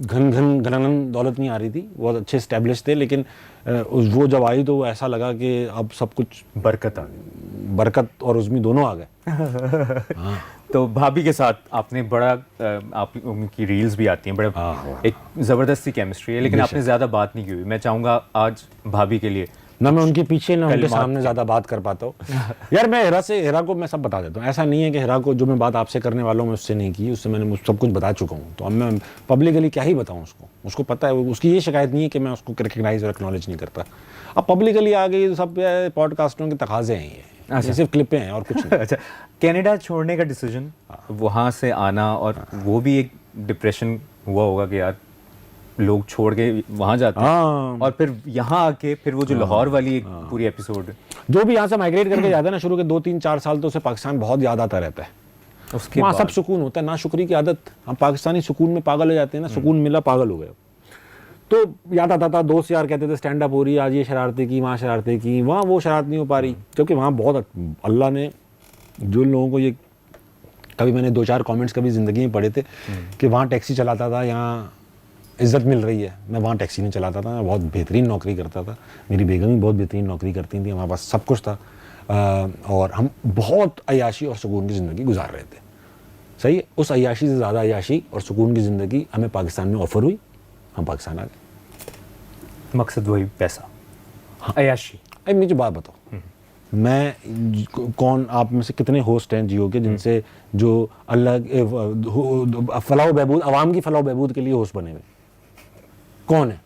घन दौलत नहीं आ रही थी, बहुत अच्छे स्टैब्लिश थे, लेकिन वो जब आई तो ऐसा लगा कि अब सब कुछ बरकत आ गई, बरकत और उज़्मी दोनों आ गए। हाँ। तो भाभी के साथ आपने बड़ा, आप उनकी रील्स भी आती हैं, बड़े एक ज़बरदस्ती केमिस्ट्री है, लेकिन आपने ज़्यादा बात नहीं की हुई। मैं चाहूँगा आज भाभी के लिए, ना मैं उनके पीछे ना उनके सामने ज़्यादा बात कर पाता हूँ। यार मैं हिरा को मैं सब बता देता हूँ, ऐसा नहीं है कि हिरा को जो मैं बात आपसे करने वाला हूँ मैं उससे नहीं की, उससे मैंने सब कुछ बता चुका हूँ, तो अब मैं पब्लिकली क्या ही बताऊँ उसको पता है, उसकी ये शिकायत नहीं है कि मैं उसको रिकग्नाइज और एक्नॉलेज नहीं करता। अब पब्लिकली आ गई तो सब पॉडकास्टों के तकाजे हैं, ये सिर्फ क्लिपें हैं और कुछ नहीं। अच्छा, कनाडा छोड़ने का डिसीजन, वहाँ से आना, और वो भी एक डिप्रेशन हुआ होगा कि यार लोग छोड़ के वहाँ जाते हैं, और फिर यहाँ आके फिर वो जो लाहौर वाली एक पूरी एपिसोड, जो भी यहाँ से माइग्रेट करके जाता है ना, शुरू के 2-3-4 साल तो उसे पाकिस्तान बहुत याद आता रहता है। उसके वहाँ सब सुकून होता है, ना शुक्री की आदत, हम पाकिस्तानी सुकून में पागल हो जाते हैं ना, सुकून मिला पागल हो गए। तो याद आता था, दोस्त यार कहते थे स्टैंड अप हो रही है, आज ये शरारतें की, वहाँ शरारतें की, वहाँ वो शरारत नहीं हो पा रही, क्योंकि वहाँ बहुत अल्लाह ने जो लोगों को ये, कभी मैंने 2-4 कमेंट्स कभी ज़िंदगी में पढ़े थे कि वहाँ टैक्सी चलाता था, यहाँ इज़्ज़त मिल रही है, मैं वहाँ टैक्सी नहीं चलाता था, मैं बहुत बेहतरीन नौकरी करता था, मेरी बेगम भी बहुत बेहतरीन नौकरी करती थी, हमारे पास सब कुछ था, और हम बहुत अय्याशी और सुकून की ज़िंदगी गुजार रहे थे। सही है, उस अय्याशी से ज़्यादा अय्याशी और सुकून की ज़िंदगी हमें पाकिस्तान में ऑफ़र हुई, हम पाकिस्तान आ गए। मकसद वही पैसा, अय्याशी। अरे मुझे बात बताओ, मैं कौन आप में से कितने होस्ट हैं जियो के जिनसे जो अलग फलाह बहबूद, आवाम की फलाह बहबूद के लिए होस्ट बने हुए कौन है?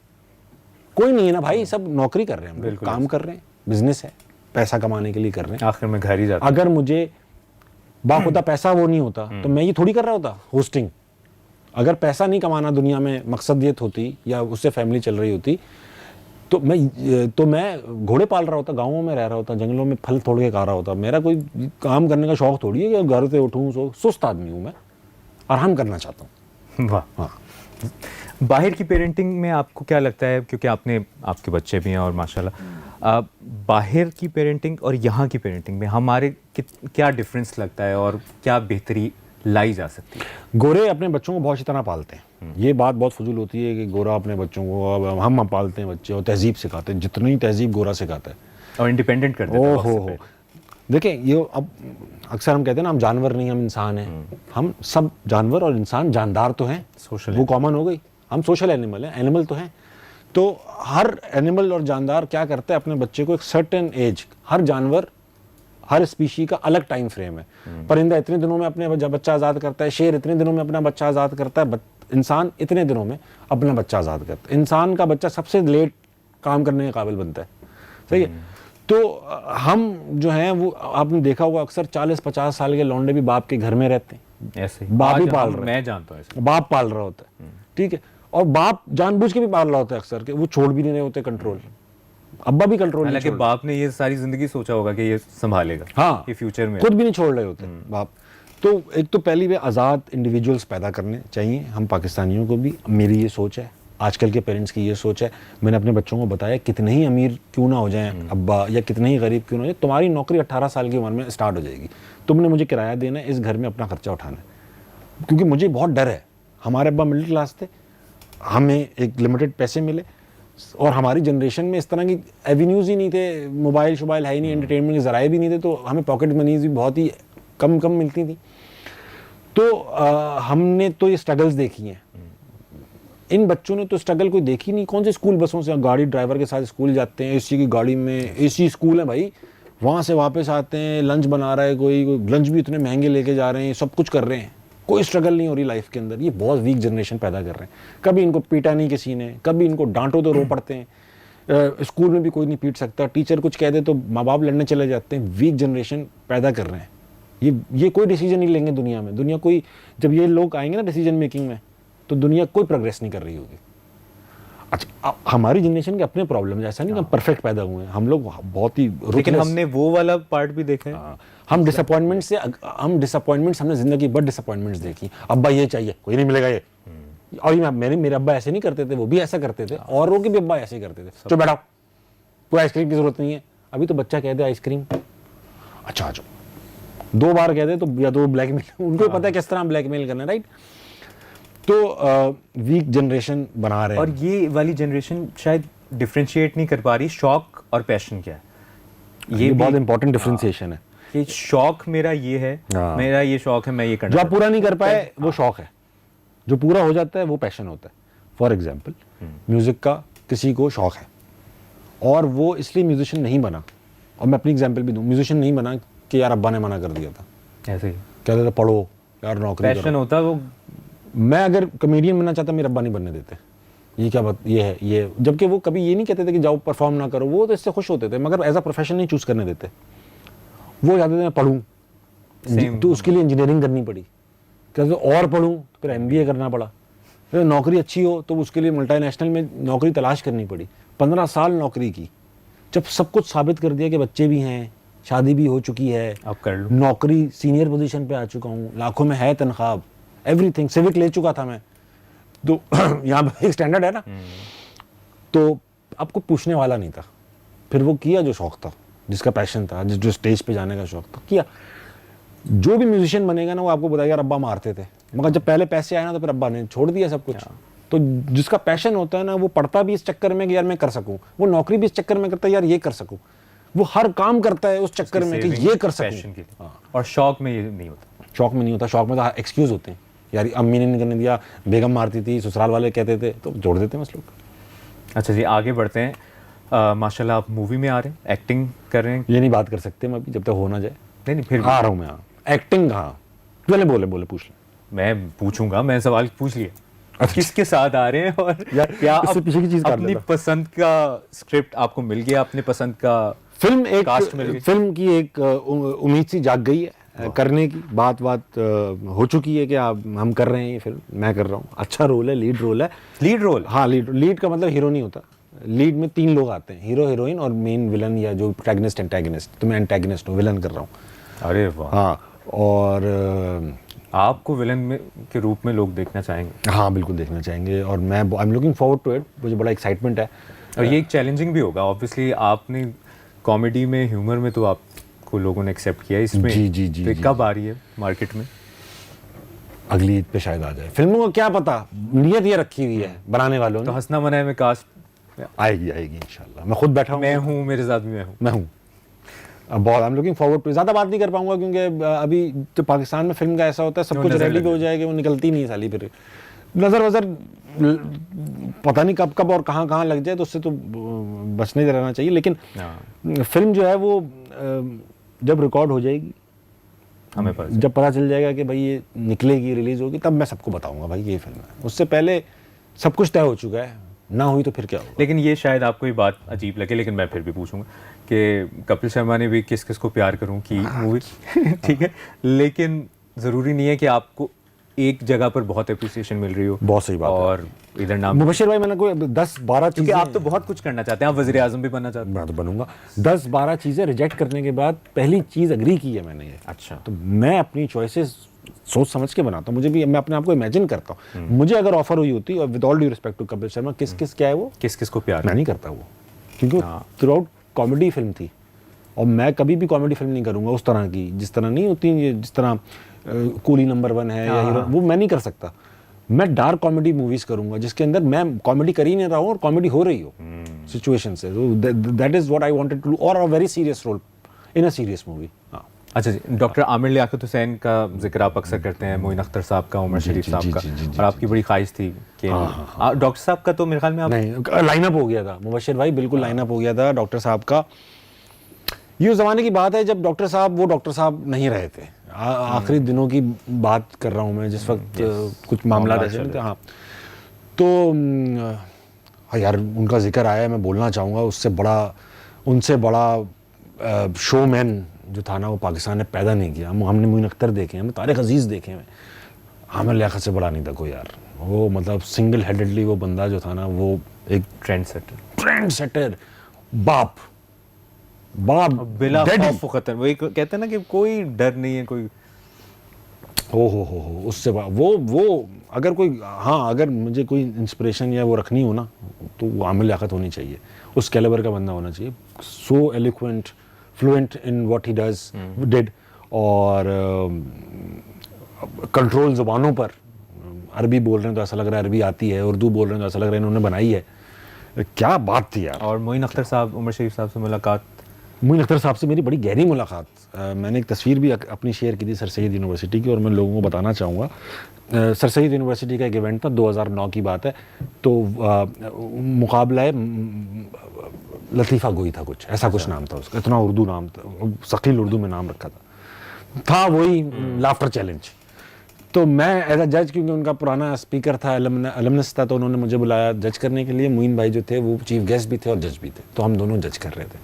कोई नहीं है ना भाई, सब नौकरी कर रहे हैं, हम लोग काम कर रहे हैं, बिजनेस है, पैसा कमाने के लिए कर रहे हैं, आखिर में घर ही जाता। अगर मुझे बाखुदा पैसा वो नहीं होता तो मैं ये थोड़ी कर रहा होता होस्टिंग। अगर पैसा नहीं कमाना दुनिया में मकसदियत होती या उससे फैमिली चल रही होती तो मैं घोड़े पाल रहा होता, गाँवों में रह रहा होता, जंगलों में फल तोड़ के खा रहा होता। मेरा कोई काम करने का शौक थोड़ी है कि घर से उठूँ, सुस्त आदमी हूँ मैं, आराम करना चाहता हूँ। वाह। हाँ, बाहर की पेरेंटिंग में आपको क्या लगता है, क्योंकि आपके बच्चे भी हैं और माशाल्लाह, बाहर की पेरेंटिंग और यहाँ की पेरेंटिंग में हमारे क्या डिफरेंस लगता है और क्या बेहतरी लाई जा सकती है? गोरे अपने बच्चों को बहुत अच्छी तरह पालते हैं। ये बात बहुत फजूल होती है कि गोरा अपने बच्चों को, अब हम पालते हैं बच्चे और तहजीब सिखाते हैं, जितनी तहजीब गोरा सिखाता है और इंडिपेंडेंट कर देता है। हो देखिए, ये अब अक्सर हम कहते हैं ना, हम जानवर नहीं, हम इंसान हैं। हम सब जानवर और इंसान जानदार तो हैं, सोशल वो कॉमन हो गई, हम सोशल एनिमल हैं, एनिमल तो हैं। तो हर एनिमल और जानदार क्या करता है, अपने बच्चे को एक सर्टेन एज, हर जानवर हर स्पीशी का अलग टाइम फ्रेम है। परिंदा इतने दिनों में अपने बच्चा आज़ाद करता है, शेर इतने दिनों में अपना बच्चा आज़ाद करता है, इंसान इतने दिनों में अपना बच्चा आज़ाद करता है। इंसान का बच्चा सबसे लेट काम करने के काबिल बनता है, सही है। तो हम जो हैं वो आपने देखा होगा, अक्सर 40-50 साल के लौंडे भी बाप के घर में रहते हैं, ऐसे बाप ही पाल रहा है, मैं जानता हूँ ऐसे। बाप पाल रहा होता है, ठीक है। और बाप जानबूझ के भी पाल रहा होता है अक्सर, के वो छोड़ भी नहीं रहे होते कंट्रोल, अब्बा भी कंट्रोल नहीं हालांकि छोड़, बाप ने ये सारी जिंदगी सोचा होगा कि ये संभालेगा, हाँ, ये फ्यूचर में खुद भी नहीं छोड़ रहे होते बाप। तो एक तो पहली वे आज़ाद इंडिविजुअल्स पैदा करने चाहिए हम पाकिस्तानियों को भी, मेरी ये सोच है, आजकल के पेरेंट्स की ये सोच है। मैंने अपने बच्चों को बताया, कितने ही अमीर क्यों ना हो जाएं अब्बा, या कितने ही गरीब क्यों ना हो जाए, तुम्हारी नौकरी 18 साल की उम्र में स्टार्ट हो जाएगी, तुमने मुझे किराया देना है, इस घर में अपना खर्चा उठाना है। क्योंकि मुझे बहुत डर है, हमारे अब्बा मिडिल क्लास थे, हमें एक लिमिटेड पैसे मिले और हमारी जनरेशन में इस तरह की एवेन्यूज़ ही नहीं थे, मोबाइल शोबाइल है ही नहीं, एंटरटेनमेंट के ज़राए भी नहीं थे, तो हमें पॉकेट मनीज भी बहुत ही कम मिलती थी। तो हमने तो ये स्ट्रगल्स देखी हैं, इन बच्चों ने तो स्ट्रगल कोई देखी नहीं। कौन से स्कूल बसों से गाड़ी ड्राइवर के साथ स्कूल जाते हैं, एसी की गाड़ी में, एसी स्कूल है भाई, वहाँ से वापस आते हैं, लंच बना रहा है कोई लंच भी इतने महंगे लेके जा रहे हैं, सब कुछ कर रहे हैं, कोई स्ट्रगल नहीं हो रही लाइफ के अंदर। ये बहुत वीक जनरेशन पैदा कर रहे हैं। कभी इनको पीटा नहीं किसी ने, कभी इनको डांटो तो रो पड़ते हैं, स्कूल में भी कोई नहीं पीट सकता, टीचर कुछ कह दे तो माँ बाप लड़ने चले जाते हैं। वीक जनरेशन पैदा कर रहे हैं। ये कोई डिसीजन नहीं लेंगे दुनिया में, दुनिया कोई, जब ये लोग आएंगे ना डिसीजन मेकिंग में, तो दुनिया कोई प्रोग्रेस नहीं कर रही होगी। अच्छा, हमारी जनरेशन के अपने प्रॉब्लम, ऐसा नहीं कि हम परफेक्ट पैदा हुए हैं, हम लोग बहुत ही, लेकिन हमने वो वाला पार्ट भी देखा है। हम डिसअपॉइंटमेंट्स हमने जिंदगी बट डिसअपॉइंटमेंट्स देखी। अब्बा ये चाहिए, कोई नहीं मिलेगा ये, और ये मेरे अब्बा ऐसे नहीं करते थे, वो भी ऐसा करते थे, और वो के भी अब्बा ऐसे करते थे, चलो बैठो, कोई आइसक्रीम की जरूरत नहीं है। अभी तो बच्चा कह दे आइसक्रीम, अच्छा आ जाओ, 2 बार कह दे तो या तो ब्लैकमेल, उनको पता है किस तरह ब्लैकमेल करना है, राइट। तो वीक जनरेशन बना रहे हैं। और ये वाली जनरेशन शायद डिफरेंशिएट नहीं कर पा रही शौक और पैशन क्या है। ये बहुत इंपॉर्टेंट डिफरेंशिएशन है कि शौक मेरा ये है, मेरा ये शौक है, मैं ये करना, जो आप पूरा नहीं कर पाए वो शौक है, जो पूरा हो जाता है वो पैशन होता है। फॉर एग्जाम्पल, म्यूजिक का किसी को शौक है और वो इसलिए म्यूजिशियन नहीं बना, और मैं अपनी एग्जाम्पल भी दूं, म्यूजिशियन नहीं बना कि यार अब्बा ने मना कर दिया था, ऐसे ही कहते थे पढ़ो यार, नौकरी करो। पैशन होता वो। मैं अगर कॉमेडियन बनना चाहता, मेरे अब्बा नहीं बनने देते। ये क्या बात, ये है ये, जबकि वो कभी ये नहीं कहते थे कि जाओ परफॉर्म ना करो, वो तो इससे खुश होते थे, मगर एज अ प्रोफेशन नहीं चूज करने देते। वो चाहते थे मैं पढ़ूँ, तो उसके लिए इंजीनियरिंग करनी पड़ी, कहते और पढ़ूँ तो फिर MBA करना पड़ा, फिर नौकरी अच्छी हो तो उसके लिए मल्टीनेशनल में नौकरी तलाश करनी पड़ी। 15 साल नौकरी की, जब सब कुछ साबित कर दिया कि बच्चे भी हैं, शादी भी हो चुकी है, अब कर लो, नौकरी सीनियर पोजीशन पे आ चुका हूँ, लाखों में है तनख्वाह, एवरीथिंग, सिविक ले चुका था मैं, तो यहाँ पे एक स्टैंडर्ड है ना, तो आपको पूछने वाला नहीं था। फिर वो किया जो शौक था, जिसका पैशन था, जो स्टेज पे जाने का शौक था, किया। जो भी म्यूजिशियन बनेगा ना, वो आपको बताएगा यार अब्बा मारते थे, मगर जब पहले पैसे आए ना तो फिर अब्बा ने छोड़ दिया सब कुछ। तो जिसका पैशन होता है ना, वो पढ़ता भी इस चक्कर में कि यार मैं कर सकूं, वो नौकरी भी इस चक्कर में करता है यार ये कर सकूं, वो हर काम करता है उस चक्कर में कि ये कर सकूं। और शौक में ये नहीं होता, शौक में नहीं होता, शौक में तो एक्सक्यूज होते हैं, यार अम्मी ने नहीं करने दिया, बेगम मारती थी, ससुराल वाले कहते थे, तो जोड़ देते हैं बस लोग। अच्छा जी, आगे बढ़ते हैं। माशाल्लाह आप मूवी में आ रहे हैं, एक्टिंग कर रहे हैं। ये नहीं बात कर सकते हम अभी, जब तक हो ना जाए। नहीं फिर भी आ रहा हूँ मैं, एक्टिंग कहाँ, बोले बोले बोले पूछ ले। मैं पूछूंगा, मैं सवाल पूछ लिया किसके साथ आ रहे हैं और यार, क्या इससे पीछे की चीज़ काट अपनी लेता। पसंद का स्क्रिप्ट आपको मिल गया, अपने पसंद का फिल्म एक कास्ट मिल गई? फिल्म की एक उम्मीद सी जाग गई है करने की, बात हो चुकी है कि आप हम कर रहे हैं ये फिल्म, मैं कर रहा हूँ। अच्छा रोल है, लीड रोल है। Lead role? हाँ, लीड का मतलब हीरो नहीं होता। लीड में 3 लोग आते हैं, हीरो, हीरोइन और मेन विलन या जो प्रोटैगनिस्ट एंटैगनिस्ट। तो मैं एंटैगनिस्ट हूँ, विलन कर रहा हूँ। अरे वाह। हाँ, और आपको विलन में के रूप में लोग देखना चाहेंगे? हाँ बिल्कुल देखना चाहेंगे, और मैं I am looking forward to it. मुझे बड़ा एक्साइटमेंट है। और ये एक चैलेंजिंग भी होगा ऑब्वियसली। आपने कॉमेडी में, ह्यूमर में तो आपको लोगों ने एक्सेप्ट किया है, इसमें जी, तो ये कब आ रही है मार्केट में? अगली ईद पे शायद आ जाए। फिल्मों को क्या पता, नीयत ये रखी हुई है बनाने वालों तो ने। हंसना मनाए में कास्ट आएगी इंशाल्लाह। मैं खुद बैठा हूँ, मैं हूँ, मेरे साथ भी मैं हूँ। अब बहुत I am looking forward to. ज़्यादा बात नहीं कर पाऊंगा क्योंकि अभी तो पाकिस्तान में फिल्म का ऐसा होता है, सब कुछ रेडी भी हो जाएगा, वो निकलती नहीं है साली। फिर नज़र वज़र पता नहीं कब कब और कहाँ कहाँ लग जाए, तो उससे तो बचने ही रहना चाहिए। लेकिन फिल्म जो है वो जब रिकॉर्ड हो जाएगी, हमें पता जब पता चल जाएगा कि भाई ये निकलेगी, रिलीज होगी, तब मैं सबको बताऊंगा भाई ये फिल्म है। उससे पहले सब कुछ तय हो चुका है, ना हुई तो फिर क्या होगा। लेकिन ये शायद आपको ये बात अजीब लगे, लेकिन मैं फिर भी पूछूंगा कि कपिल शर्मा ने भी किस किस को प्यार करूं की मूवी ठीक है, लेकिन ज़रूरी नहीं है कि आपको एक जगह पर बहुत अप्रिसिएशन मिल रही हो। बहुत सही बात है। और इधर नाम मुबशिर भाई, मैंने कोई 10-12 क्योंकि आप तो बहुत कुछ करना चाहते हैं, आप वज़ीर आज़म भी बनना चाहते हैं। मैं तो बनूंगा। 10-12 चीज़ें रिजेक्ट करने के बाद पहली चीज़ अग्री की है मैंने ये। अच्छा। तो मैं अपनी चॉइसेस सोच समझ के बनाता हूँ। मुझे भी, मैं अपने आप को इमेजिन करता हूँ। मुझे अगर ऑफर हुई होती, और with all due respect to Kapil Sharma, किस क्या है वो, किस किस को प्यार? मैं नहीं करता वो, क्योंकि थ्रू आउट कॉमेडी फिल्म थी। और मैं कभी भी कॉमेडी फिल्म नहीं करूँगा उस तरह की, जिस तरह नहीं होती ये, जिस तरह कूली नंबर 1 है या हीरो, वो मैं नहीं कर सकता। मैं डार्क कॉमेडी मूवीज करूंगा जिसके अंदर मैं कॉमेडी कर ही नहीं रहा हूँ और कॉमेडी हो रही हो सिचुएशन से। That is what I wanted to do, और a very serious role in a serious movie. अच्छा जी, डॉक्टर आमिर लियाकत हुसैन का जिक्र आप अक्सर करते हैं, मोइन अख्तर साहब का, उमर शरीफ साहब का, और आपकी बड़ी ख्वाहिश थी कि डॉक्टर साहब का, तो मेरे ख्याल में आप नहीं, लाइनअप हो गया था मुबशिर भाई, बिल्कुल लाइनअप हो गया था डॉक्टर साहब का। ये उस जमाने की बात है जब डॉक्टर साहब वो डॉक्टर साहब नहीं रहे थे। आखिरी दिनों की बात कर रहा हूँ मैं, जिस वक्त कुछ मामला ऐसे थे। हाँ, तो यार उनका जिक्र आया, मैं बोलना चाहूँगा उनसे बड़ा शोमैन जो था ना, वो पाकिस्तान ने पैदा नहीं किया। हमने मोइन अख्तर देखे, हमने तारिक अजीज़ देखे हैं, आमिर लियाकत से बड़ा नहीं था कोई यार। वो मतलब सिंगल हेडेडली वो बंदा जो था ना, वो एक ट्रेंड सेटर, बाप बिला खौफ व खतर। वही कहते हैं ना कि कोई डर नहीं है, कोई हो उससे वो अगर कोई, हाँ, अगर मुझे कोई इंस्पिरेशन या वो रखनी हो ना, तो वो आमिर लियाकत होनी चाहिए, उस कैलिबर का बंदा होना चाहिए। So eloquent, fluent in what he did, और कंट्रोल ज़ुबानों पर। अरबी बोल रहे हैं तो ऐसा लग रहा है अरबी आती है, उर्दू बोल रहे हैं तो ऐसा लग रहा है इन्होंने बनाई है। क्या बात थी यार। और मोइन अख्तर साहब, उमर शरीफ साहब से मुलाकात? मोइन अख्तर साहब से मेरी बड़ी गहरी मुलाकात। मैंने एक तस्वीर भी अपनी शेयर की थी सर सैयद यूनिवर्सिटी की, और मैं लोगों को बताना चाहूँगा। सर सैयद यूनिवर्सिटी का एक इवेंट था, 2009 की बात है। तो मुकाबला लतीफ़ा गोई था, कुछ ऐसा कुछ नाम था उसका, इतना उर्दू नाम था, शकील उर्दू में नाम रखा था वही लाफ्टर चैलेंज। तो मैं एज अ जज, क्योंकि उनका पुराना स्पीकर था, अलमनस था, तो उन्होंने मुझे बुलाया जज करने के लिए। मोइन भाई जो थे वो चीफ गेस्ट भी थे और जज भी थे, तो हम दोनों जज कर रहे थे।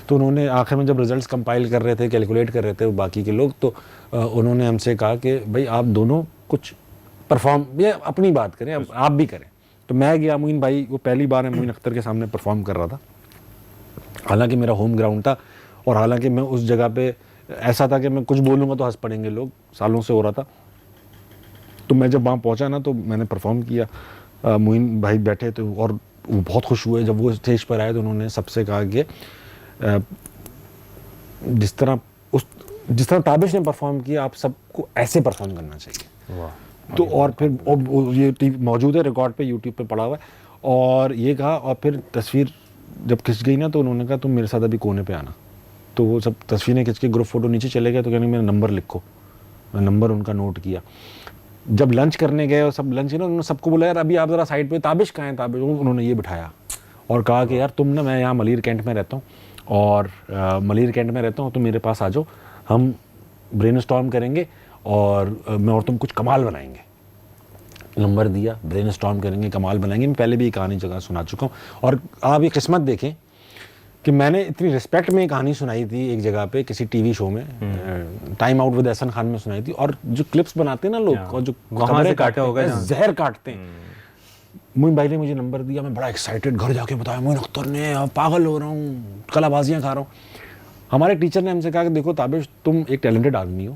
तो उन्होंने आखिर में जब रिजल्ट्स कंपाइल कर रहे थे, कैलकुलेट कर रहे थे बाकी के लोग, तो उन्होंने हमसे कहा कि भाई आप दोनों कुछ परफॉर्म, ये अपनी बात करें, अब आप भी करें। तो मैं गया, मोइन भाई, वो पहली बार मोइन अख्तर के सामने परफॉर्म कर रहा था। हालांकि मेरा होम ग्राउंड था, और हालांकि मैं उस जगह पे ऐसा था कि मैं कुछ बोलूँगा तो हंस पड़ेंगे लोग, सालों से हो रहा था। तो मैं जब वहाँ पहुँचा ना, तो मैंने परफॉर्म किया। मोइन भाई बैठे थे, और वो बहुत खुश हुए जब वो स्टेज पर आए। तो उन्होंने सबसे कहा कि जिस तरह ताबिश ने परफॉर्म किया, आप सबको ऐसे परफॉर्म करना चाहिए। वाह। तो और फिर ये मौजूद है रिकॉर्ड पे, यूट्यूब पे पड़ा हुआ है। और ये कहा, और फिर तस्वीर जब खिंच गई ना, तो उन्होंने कहा तुम मेरे साथ अभी कोने पे आना। तो वो सब तस्वीरें खिंच के ग्रुप फोटो नीचे चले गए। तो कहने मेरा नंबर लिखो, मैं नंबर उनका नोट किया। जब लंच करने गए और सब लंच ना, उन्होंने सबको बोला यार अभी आप ज़रा साइड पे, ताबिश कहाँ है ताबिश, उन्होंने ये बिठाया। और कहा कि यार तुम ना, मैं यहाँ मलिर कैंट में रहता हूँ और मलिर कैंट में रहता हूँ, तुम मेरे पास आ जाओ, हम ब्रेनस्टॉर्म करेंगे और मैं और तुम कुछ कमाल बनाएंगे। नंबर दिया, ब्रेनस्टॉर्म करेंगे, कमाल बनाएंगे। मैं पहले भी ये कहानी जगह सुना चुका हूँ और आप ये किस्मत देखें कि मैंने इतनी रिस्पेक्ट में कहानी सुनाई थी एक जगह पे किसी टीवी शो में, time out with Ehsan Khan में सुनाई थी। और जो क्लिप्स बनाते हैं ना लोग और जो खबरें काटा होगा, जहर काटते हैं। मोइन भाई ने मुझे नंबर दिया, मैं बड़ा एक्साइटेड घर जाके बताया मोइन अख्तर ने, पागल हो रहा हूँ, कलाबाजियाँ खा रहा हूँ। हमारे टीचर ने हमसे कहा कि देखो ताबिश, तुम एक टैलेंटेड आदमी हो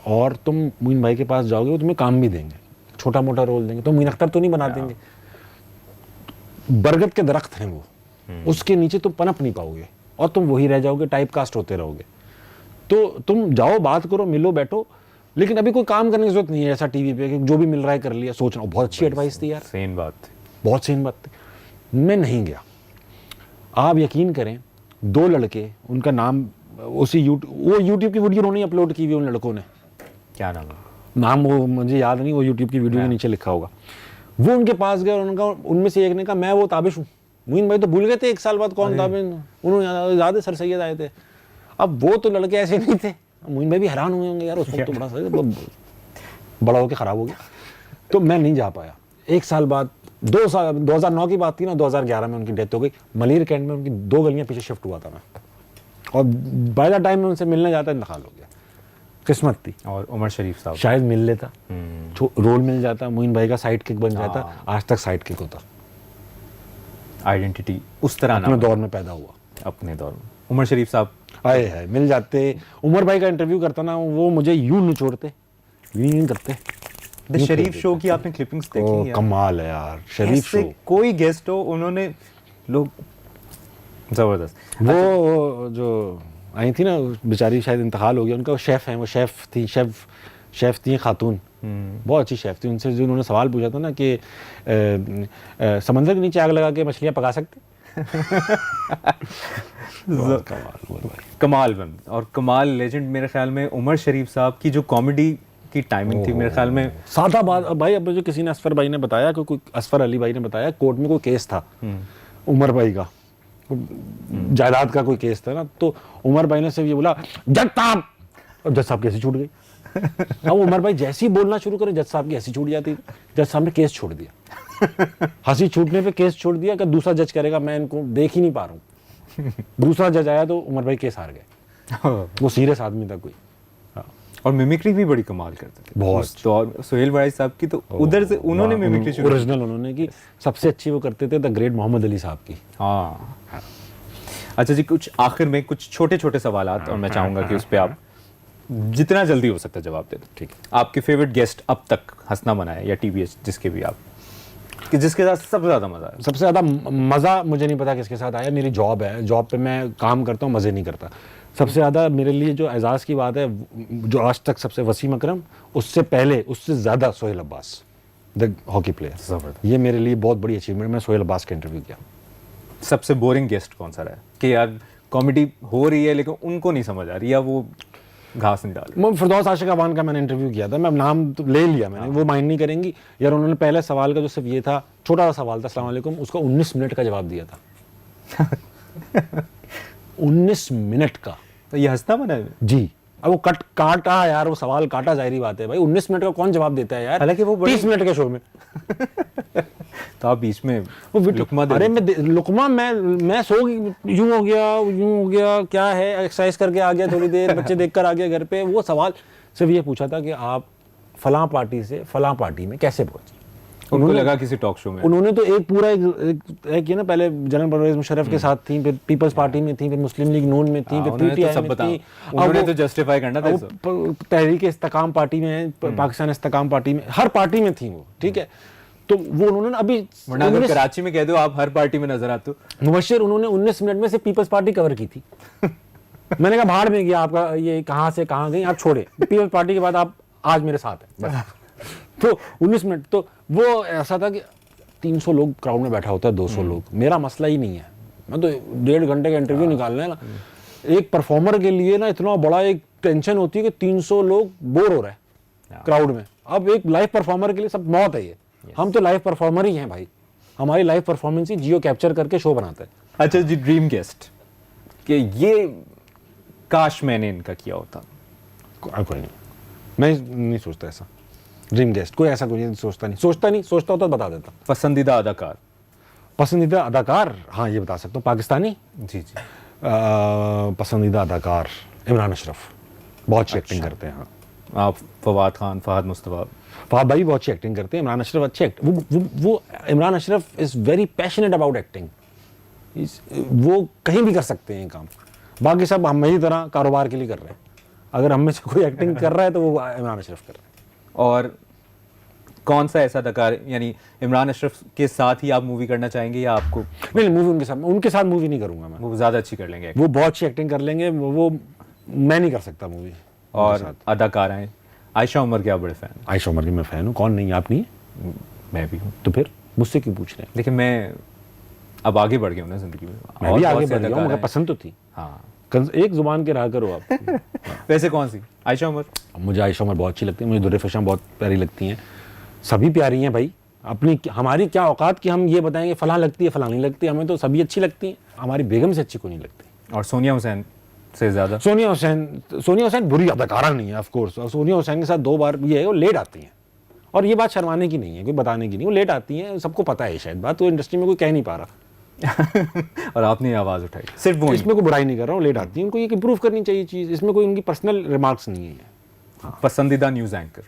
और तुम मोइन भाई के पास जाओगे वो तुम्हें काम भी देंगे, छोटा मोटा रोल देंगे, तो मोइन अख्तर तो नहीं बना देंगे। बरगद के दरख्त हैं वो, उसके नीचे तुम पनप नहीं पाओगे और तुम वही रह जाओगे, टाइप कास्ट होते रहोगे। तो तुम जाओ, बात करो, मिलो, बैठो, लेकिन अभी कोई काम करने की जरूरत नहीं है ऐसा टीवी पे कि जो भी मिल रहा है कर लिया। सोच रहा हूँ, बहुत अच्छी एडवाइस थी यार, सेन बात, बहुत सेन बात थी। मैं नहीं गया। आप यकीन करें, 2 लड़के, उनका नाम उसी वो यूट्यूब की वीडियो उन्होंने अपलोड की हुई, उन लड़कों ने, क्या नाम है? नाम वो मुझे याद नहीं, वो यूट्यूब की वीडियो के नीचे लिखा होगा। वो उनके पास गए और उनका, उनमें से एक ने कहा मैं वो ताबिश हूँ। मोइन भाई तो भूल गए थे 1 साल बाद कौन ताबिश, उन्होंने याद है सर सैयद आए थे। अब वो तो लड़के ऐसे नहीं थे। मोइन भाई भी हैरान हुए होंगे यार, उसको तो बड़ा होकर खराब हो गया। तो मैं नहीं जा पाया। 1 साल बाद, 2 साल, 2009 की बात थी ना, 2011 में उनकी डेथ हो गई। मलिर कैंट में उनकी 2 गलियां पीछे शिफ्ट हुआ था मैं, और बाय द टाइम में उनसे मिलने जाता इंतकाल हो गया। किस्मत थी। और उमर शरीफ साहब शायद मिल लेता, रोल मिल जाता, मोइन भाई का साइड किक बन जाता। आज तक साइड किक होता। आइडेंटिटी उस तरह अपने दौर में पैदा हुआ, अपने दौर में। उमर शरीफ साहब आए है मिल जाते। उमर भाई का इंटरव्यू करता ना, वो मुझे यूं निचोड़ते, यूं करते। द शरीफ शो की आपने क्लिपिंग्स देखी है? कमाल है यार, शरीफ शो। कोई गेस्ट हो, उन्होंने लोग जबरदस्त। वो जो आई थी ना बेचारी, शायद इंतकाल हो गया उनका, वो शेफ है, वो शेफ थी खातून, बहुत अच्छी शेफ थी। उनसे जो उन्होंने सवाल पूछा था ना कि समंदर के नीचे आग लगा के मछलियाँ पका सकते कमाल बन और कमाल लेजेंड। मेरे ख्याल में उमर शरीफ साहब की जो कॉमेडी की टाइमिंग थी, मेरे ख्याल में सादा बात भाई। अब जो किसी ने असफर भाई ने बताया कि कोई असफर अली भाई ने बताया कोर्ट में कोई केस था उमर भाई का, जायदाद का कोई केस था ना, तो उमर भाई ने सिर्फ ये बोला जज साहब, और जज साहब की ऐसी छूट गई। अब उमर भाई जैसे ही बोलना शुरू करे, जज साहब की ऐसी छूट जाती, जज साहब ने केस छोड़ दिया। हंसी छूटने पे केस छोड़ दिया कि दूसरा जज करेगा, मैं इनको देख ही नहीं पा रहा हूँ। दूसरा जज आया तो उमर भाई केस हार गए। वो सीरियस आदमी था कोई। और मिमिक्री भी बड़ी कमाल करते थे बहुत। तो और सुहेल बड़ाई साहब की तो उधर से उन्होंने मिमिक्री शुरू ओरिजिनल उन्होंने की। सबसे अच्छी वो करते थे द ग्रेट मोहम्मद अली साहब की। हाँ। अच्छा जी, कुछ आखिर में कुछ छोटे छोटे सवालात, और मैं चाहूंगा कि उस पर आप जितना जल्दी हो सकता है जवाब दे दो। ठीक है। आपके फेवरेट गेस्ट अब तक हंसना बनाए या टीवीएस, जिसके भी आप, कि जिसके साथ सबसे ज्यादा मजा आया? सबसे ज्यादा मजा मुझे नहीं पता किसके साथ आया, मेरी जॉब है, जॉब पे मैं काम करता हूँ, मजे नहीं करता। सबसे ज़्यादा मेरे लिए जो एजाज़ की बात है, जो आज तक सबसे वसीम अकरम, उससे पहले उससे ज़्यादा Sohail Abbas, the hockey player. ये मेरे लिए बहुत बड़ी अचीवमेंट। मैं सोहेल अब्बास का इंटरव्यू किया। सबसे बोरिंग गेस्ट कौन सा रहा है कि यार कॉमेडी हो रही है लेकिन उनको नहीं समझ आ रही, या वो घास नहीं डाल रही? फिरदौस आशिक अवान का मैंने इंटरव्यू किया था, मैं नाम तो ले लिया मैंने, वो माइंड नहीं करेंगी यार। उन्होंने पहले सवाल का जो सिर्फ ये था, छोटा सा सवाल था, अस्सलाम वालेकुम, उसका 19 मिनट का जवाब दिया था। 19 मिनट का। तो ये हंसना बना है जी। अब वो काटा यार, वो सवाल काटा, जाहिर बात है भाई, 19 मिनट का कौन जवाब देता है यार, हालांकि वो 30 मिनट के शो में। तो आप बीच में वो लुकमा दे, अरे लुकमा मैं सो यूं हो गया, क्या है, एक्सरसाइज करके आ गया, थोड़ी देर बच्चे देखकर आ गया घर पे। वो सवाल सिर्फ ये पूछा था कि आप फलां पार्टी से फलां पार्टी में कैसे पहुंचे। उनको लगा किसी टॉक शो में। उन्होंने तो एक पूरा एक ना, पहले जनरल परवेज मुशर्रफ के साथ थी, फिर पीपल्स पार्टी में थी, फिर मुस्लिम लीग नून में थी, फिर पीटीआई में थी। उन्होंने तो जस्टिफाई करना था, तहरीक इस्तेकाम पार्टी में, पाकिस्तान इस्तेकाम पार्टी में, हर पार्टी में थी वो। ठीक है, तो वो उन्होंने अभी, वरना अगर कराची में कह दो आप हर पार्टी में नजर आते हो। मुबशिर उन्होंने 19 मिनट में से पीपल्स पार्टी कवर की थी। मैंने कहा भाड़ में गया आपका, ये कहाँ से कहाँ गई, आप छोड़े, पीपल्स पार्टी के बाद आप आज मेरे साथ है बस। तो 19 मिनट तो वो ऐसा था कि 300 लोग क्राउड में बैठा होता है, 200 लोग, मेरा मसला ही नहीं है। मैं तो 1.5 घंटे का इंटरव्यू निकालना है ना। एक परफॉर्मर के लिए ना इतना बड़ा एक टेंशन होती है कि 300 लोग बोर हो रहे हैं क्राउड में। अब एक लाइव परफॉर्मर के लिए सब मौत है ये। हम तो लाइव परफॉर्मर ही हैं भाई, हमारी लाइव परफॉर्मेंस ही जियो कैप्चर करके शो बनाता है। अच्छा जी, ड्रीम गेस्ट कि ये काश मैंने इनका किया होता। कोई नहीं, मैं नहीं सोचता ऐसा। ड्रीम गेस्ट कोई ऐसा कोई नहीं सोचता, सोचता होता तो बता देता। पसंदीदा अदाकार? पसंदीदा अदाकार, हाँ ये बता सकता हूँ, पाकिस्तानी। जी जी। पसंदीदा अदाकार इमरान अशरफ, बहुत अच्छी एक्टिंग करते हैं। हाँ, आप फवाद खान, फहद मुस्तफा? फहद भाई बहुत अच्छी एक्टिंग करते हैं। इमरान अशरफ अच्छे वो Imran Ashraf is very passionate about acting. वो कहीं भी कर सकते हैं ये काम। बाकी सब हम मेरी तरह कारोबार के लिए कर रहे हैं। अगर हम में से कोई एक्टिंग कर रहा है तो वो इमरान अशरफ कर रहे हैं। और कौन सा ऐसा अदाकार, यानी इमरान अशरफ के साथ ही आप मूवी करना चाहेंगे या आपको? नहीं, मूवी उनके साथ मूवी नहीं करूंगा मैं। वो ज़्यादा अच्छी कर लेंगे? वो बहुत अच्छी एक्टिंग कर लेंगे, वो मैं नहीं कर सकता मूवी। और अदाकाराएं? आयशा उमर के आप बड़े फैन? आयशा उमर की मैं फ़ैन हूँ, कौन नहीं, आप नहीं है? मैं भी हूँ। तो फिर मुझसे क्यों पूछ रहे हैं? लेकिन मैं अब आगे बढ़ गया हूँ ना ज़िंदगी में। मैं भी आगे बढ़ गया हूँ, मुझे पसंद तो थी। हाँ, एक जुबान के रहा करो आप। वैसे कौन सी? आयशा उमर? मुझे आयशा उमर बहुत अच्छी लगती है, मुझे दुर्रे फशां बहुत प्यारी लगती हैं। सभी प्यारी हैं भाई, हमारी क्या औकात कि हम ये बताएंगे फलां लगती है फलां नहीं लगती, हमें तो सभी अच्छी लगती हैं। हमारी बेगम से अच्छी कोई नहीं लगती। और सोनिया हुसैन से ज़्यादा? सोनिया हुसैन बुरी अदाकारा नहीं है ऑफ कोर्स। और सोनिया हुसैन के साथ 2 बार ये है, वो लेट आती हैं। और ये बात शर्माने की नहीं है, कोई बताने की नहीं, वो लेट आती हैं, सबको पता है शायद बात, तो इंडस्ट्री में कोई कह नहीं पा रहा। और आपने आवाज़ उठाई, सिर्फ वो? इसमें कोई बुराई नहीं कर रहा हूँ, लेट आती है, उनको ये इम्प्रूव करनी चाहिए चीज़, इसमें कोई उनकी पर्सनल रिमार्क्स नहीं है। हाँ। पसंदीदा न्यूज़ एंकर?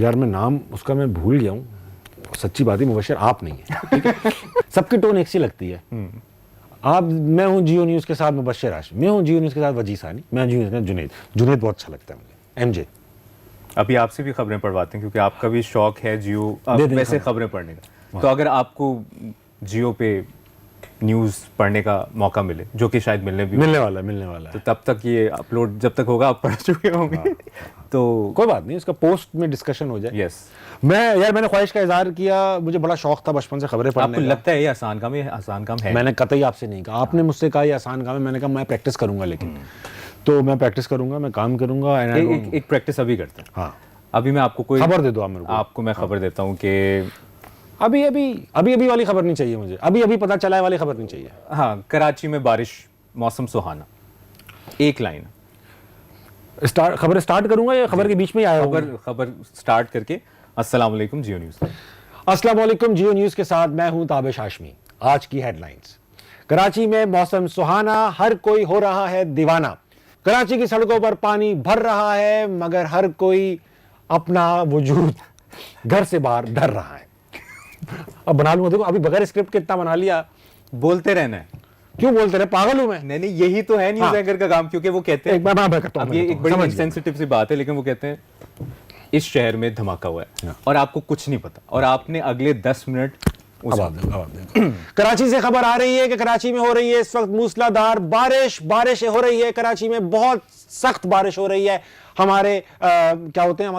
यार मैं नाम उसका मैं भूल गया हूँ, सच्ची बात है, मुबशर आप नहीं है, ठीक है? सबकी टोन एक सी लगती है। आप, मैं हूँ जियो न्यूज़ के साथ मुबशर हाशमी, मैं हूँ जियो न्यूज़ के साथ वजी सानी, मैं जियो न्यूज़ के साथ जुनैद बहुत अच्छा लगता है मुझे, एमजे। अभी आपसे भी खबरें पढ़वाते हैं क्योंकि आपका भी शौक है जियो वैसे खबरें पढ़ने का। तो अगर आपको जियो पे न्यूज़ पढ़ने का मौका मिले, जो कि शायद मिलने वाला है, तो तब तक ये अपलोड जब तक होगा आप पढ़ चुके होंगे। तो कोई बात नहीं, उसका पोस्ट में डिस्कशन हो जाए। यस। मैंने ख्वाहिश का इजहार किया, मुझे बड़ा शौक था बचपन से खबरें पढ़ने का। आपको लगता है ये आसान काम है? आसान काम है? मैंने कतई आपसे नहीं कहा, आपने मुझसे कहा ये आसान काम है, मैंने कहा मैं प्रैक्टिस करूंगा, लेकिन तो मैं प्रैक्टिस करूंगा, मैं काम करूंगा। एक प्रैक्टिस अभी करते हैं। हाँ, अभी मैं आपको कोई खबर दे दो आप मेरे को। आपको मैं खबर देता हूँ कि अभी वाली खबर नहीं चाहिए मुझे, अभी पता चला है वाली खबर नहीं चाहिए। हाँ, कराची में बारिश, मौसम सुहाना, एक लाइन। खबर स्टार्ट करूंगा या खबर के बीच में ही आया? खबर स्टार्ट करके अस्सलाम वालेकुम जियो न्यूज़। अस्सलाम वालेकुम जियो न्यूज़ के साथ मैं हूं ताबिश हाशमी। आज की हेडलाइंस। कराची में मौसम सुहाना, हर कोई हो रहा है दीवाना। कराची की सड़कों पर पानी भर रहा है, मगर हर कोई अपना वजूद घर से बाहर डर रहा है। अब बना लूंगा, देखो अभी बगैर स्क्रिप्ट कितना बना लिया। बोलते रहना है। क्यों बोलते रहे, पागल हूं मैं? नहीं, यही तो है न्यूज़ एंकर का काम, क्योंकि वो कहते हैं, एक बार मैं करता हूं, ये एक बड़ी सेंसिटिव सी बात है, लेकिन वो कहते हैं इस शहर में धमाका हुआ है और आपको कुछ नहीं पता, और आपने अगले 10 मिनट कराची से खबर आ रही है कि कराची में हो रही है इस वक्त मूसलाधार बारिश हो रही है। कराची में बहुत सख्त बारिश हो रही है। हमारे क्या होते हैं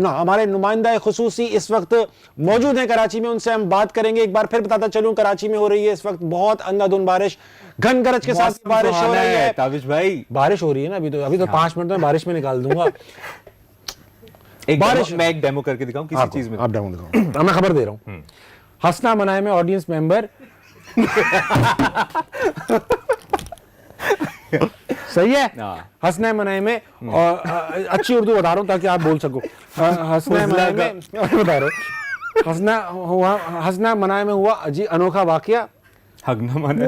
हमारे नुमाइंदा खुसूसी इस वक्त मौजूद हैं कराची में, उनसे हम बात करेंगे। एक बार फिर बताता चलूं, कराची में हो रही है इस वक्त बहुत अंधाधुंध बारिश, घन गरज के साथ बारिश हो रही है। ताबिश भाई, बारिश हो रही है ना अभी तो 5 मिनट में बारिश में निकाल दूंगा। मैं एक डेमो करके दिखाऊं किसी चीज में? आप डेमो दिखाओ। मैं खबर दे रहा हूं। हसना मनाए में ऑडियंस मेंबर सही है। हसना मनाए में, और अच्छी उर्दू बता रहा हूं ताकि आप बोल सको। हसना मनाए में बता रहा हूं, हसना मनाए में हुआ अजी अनोखा वाकया। हगना मनाए।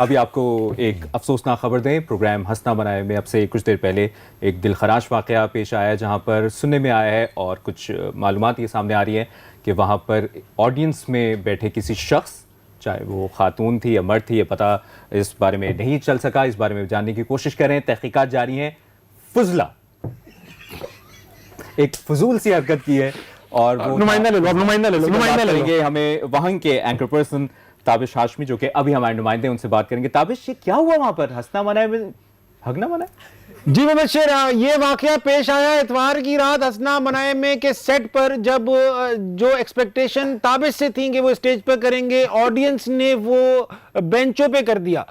अभी आपको एक अफसोसनाक खबर दें। प्रोग्राम हंसना बनाए में अब से कुछ देर पहले एक दिलखराश वाक़या पेश आया, जहां पर सुनने में आया है और कुछ मालूमात ये सामने आ रही है कि वहां पर ऑडियंस में बैठे किसी शख्स, चाहे वो खातून थी या मर्द थी, ये पता इस बारे में नहीं चल सका। इस बारे में जानने की कोशिश कर रहे हैं, तहकीकात जारी हैं। फुजला एक फजूल सी हरकत की है, और वो नुमाइंदा ले लो। हमें वहाँ के एंकर पर्सन ताबिश हाशमी, जो कि अभी हमारे नुमाइंदे, उनसे बात करेंगे। ताबिश, ये क्या हुआ वहां पर? हंसना मनाए में हगना मनाए? जी मुबश्शिर, ये वाकया पेश आया इतवार की रात हंसना मनाए में के सेट पर, जब जो एक्सपेक्टेशन ताबिश से थी कि वो स्टेज पर करेंगे, ऑडियंस ने वो बेंचों पे कर दिया।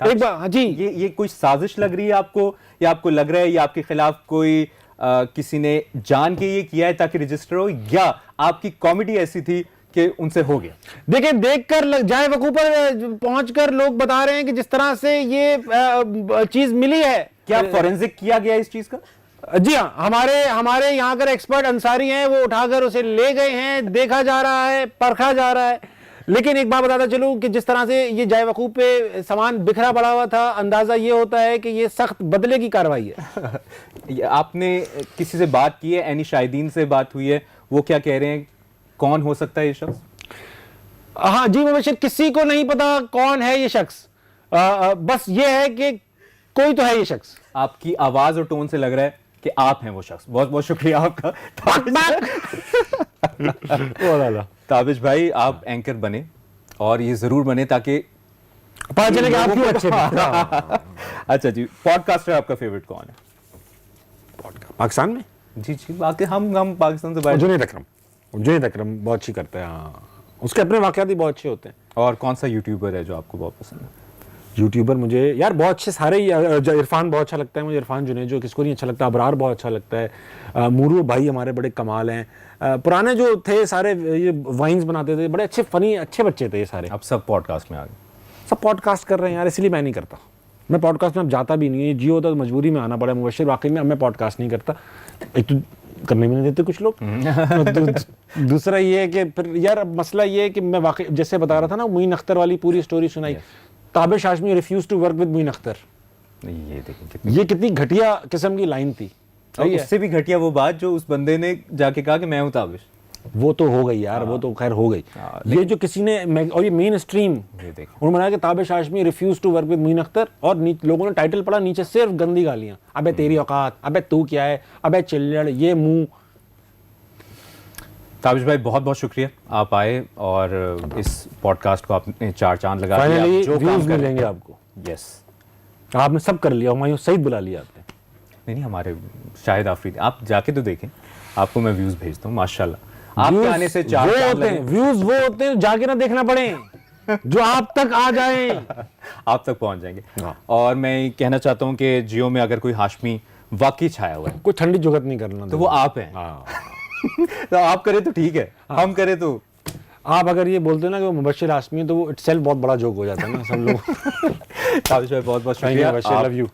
एक बार जी, ये कोई साजिश लग रही है आपको, या आपको लग रहा है ये आपके खिलाफ कोई किसी ने जान के ये किया है ताकि रजिस्टर हो, या आपकी कॉमेडी ऐसी थी कि उनसे हो गया? देखिए, देखकर जाए वकूफ पर पहुंचकर लोग बता रहे हैं कि जिस तरह से ये चीज मिली है। क्या फॉरेंसिक किया गया इस चीज का? जी हाँ, हमारे यहाँ कर एक्सपर्ट अंसारी हैं, वो उठाकर उसे ले गए हैं, देखा जा रहा है, परखा जा रहा है। लेकिन एक बात बताता चलूं कि जिस तरह से ये जाए वकूफ पे सामान बिखरा पड़ा हुआ था, अंदाजा ये होता है कि ये सख्त बदले की कार्रवाई है। आपने किसी से बात की है? एनी शाहिदीन से बात हुई है? वो क्या कह रहे हैं? कौन हो सकता है ये शख्स? हाँ जी मुबशिर, किसी को नहीं पता कौन है ये शख्स। बस ये है कि कोई तो है ये शख्स। आपकी आवाज और टोन से लग रहा है कि आप हैं वो शख्स। बहुत बहुत शुक्रिया आपका ताबिश भाई। आप एंकर बने और ये जरूर बने ताकि पता चले कि आप क्यों अच्छे अच्छा जी, पॉडकास्टर आपका फेवरेट कौन है पाकिस्तान में? जी जी, बाकी हम पाकिस्तान से बाहर। जुनैद अकरम बहुत अच्छी करते हैं। हाँ, उसके अपने वाकयात भी बहुत अच्छे होते हैं। और कौन सा यूट्यूबर है जो आपको बहुत पसंद है? यूट्यूबर मुझे यार बहुत अच्छे सारे ही, इरफान बहुत अच्छा लगता है मुझे, इरफान जुनैद जो किसको नहीं अच्छा लगता। अबरार बहुत अच्छा लगता है। मूरू भाई हमारे बड़े कमाल हैं। पुराने जो थे सारे ये वाइन्स बनाते थे, बड़े अच्छे फनी अच्छे बच्चे थे ये सारे। अब सब पॉडकास्ट में आ गए, सब पॉडकास्ट कर रहे हैं यार, इसलिए मैं नहीं करता। मैं पॉडकास्ट में अब जाता भी नहीं है। जियो होता तो मजबूरी में आना पड़ा मुबशिर, वाकई में अब मैं पॉडकास्ट नहीं करता। एक तो करने भी नहीं देते कुछ लोग। दूसरा ये है कि फिर यार अब मसला ये है कि मैं वाकई जैसे बता रहा था ना, मोइन अख्तर वाली पूरी स्टोरी सुनाई। Tabish Hashmi refuse to work with Moin Akhtar. ये देखिए ये कितनी घटिया किस्म की लाइन थी। और उससे भी घटिया वो बात जो उस बंदे ने जाके कहा कि मैं हूं ताबिश। वो तो हो गई यार, वो तो खैर हो गई। ये जो किसी ने और ये मेन स्ट्रीम उन्होंने बनाया कि Tabish Hashmi refuse to work with Moin Akhtar, और लोगों ने टाइटल पढ़ा, नीचे सिर्फ गंदी गालियां। अबे तेरी औकात, अबे तू क्या है, अबे चिल्लड़, ये मुंह। ताबिश भाई बहुत बहुत शुक्रिया, आप आए और इस पॉडकास्ट को आपने 4 चांद लगा दिया। फाइनली जो काम व्यूज कर मिलेंगे आपको। यस, आपने सब कर लिया, हुमायूं सईद बुला लिया आपने। नहीं हमारे शाहिद आफरीदी, आप जाके तो देखें, आपको मैं व्यूज भेजता हूँ माशाल्लाह। आपके आने से 4 वो चांद होते हैं लगे। व्यूज, वो होते हैं जाके ना देखना पड़े, जो आप तक आ जाए। आप तक पहुंच जाएंगे। हाँ। और मैं कहना चाहता हूँ कि जियो में अगर कोई हाशमी वाकई छाया हुआ है कोई ठंडी जुगत नहीं करना तो वो आप हैं। हाँ। तो आप करें तो ठीक है, हम करें तो। आप अगर ये बोलते हो ना कि वो मुबशिर हाशमी है, तो वो इटसेल्फ बहुत बड़ा जोक हो जाता है ना सब लोग। ताबिश भाई बहुत बहुत शुक्रिया। love you.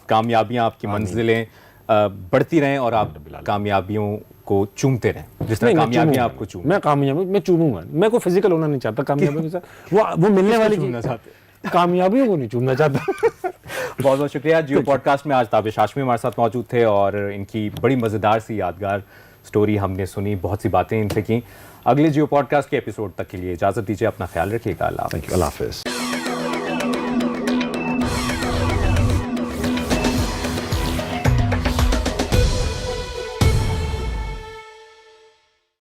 कामयाबियां आपकी मंजिलें बढ़ती रहें और आप कामयाबियों को चूमते रहें जिस तरह कामयाबियां आपको चूम। मैं कामयाबी मैं चूमूंगा, मैं कोई फिजिकल होना नहीं चाहता कामयाबी के साथ। वो मिलने वाली चूमना चीज, चाहते कामयाबियों को नहीं चूमना चाहता। बहुत बहुत शुक्रिया। जियो पॉडकास्ट में आज ताबिश हाशमी हमारे साथ मौजूद थे और इनकी बड़ी मज़ेदार सी यादगार स्टोरी हमने सुनी, बहुत सी बातें इनसे की। अगले जियो पॉडकास्ट के एपिसोड तक के लिए इजाज़त दीजिए, अपना ख्याल रखिएगा। अल्लाह हाफ़िज़। अल्लाह हाफ़िज़।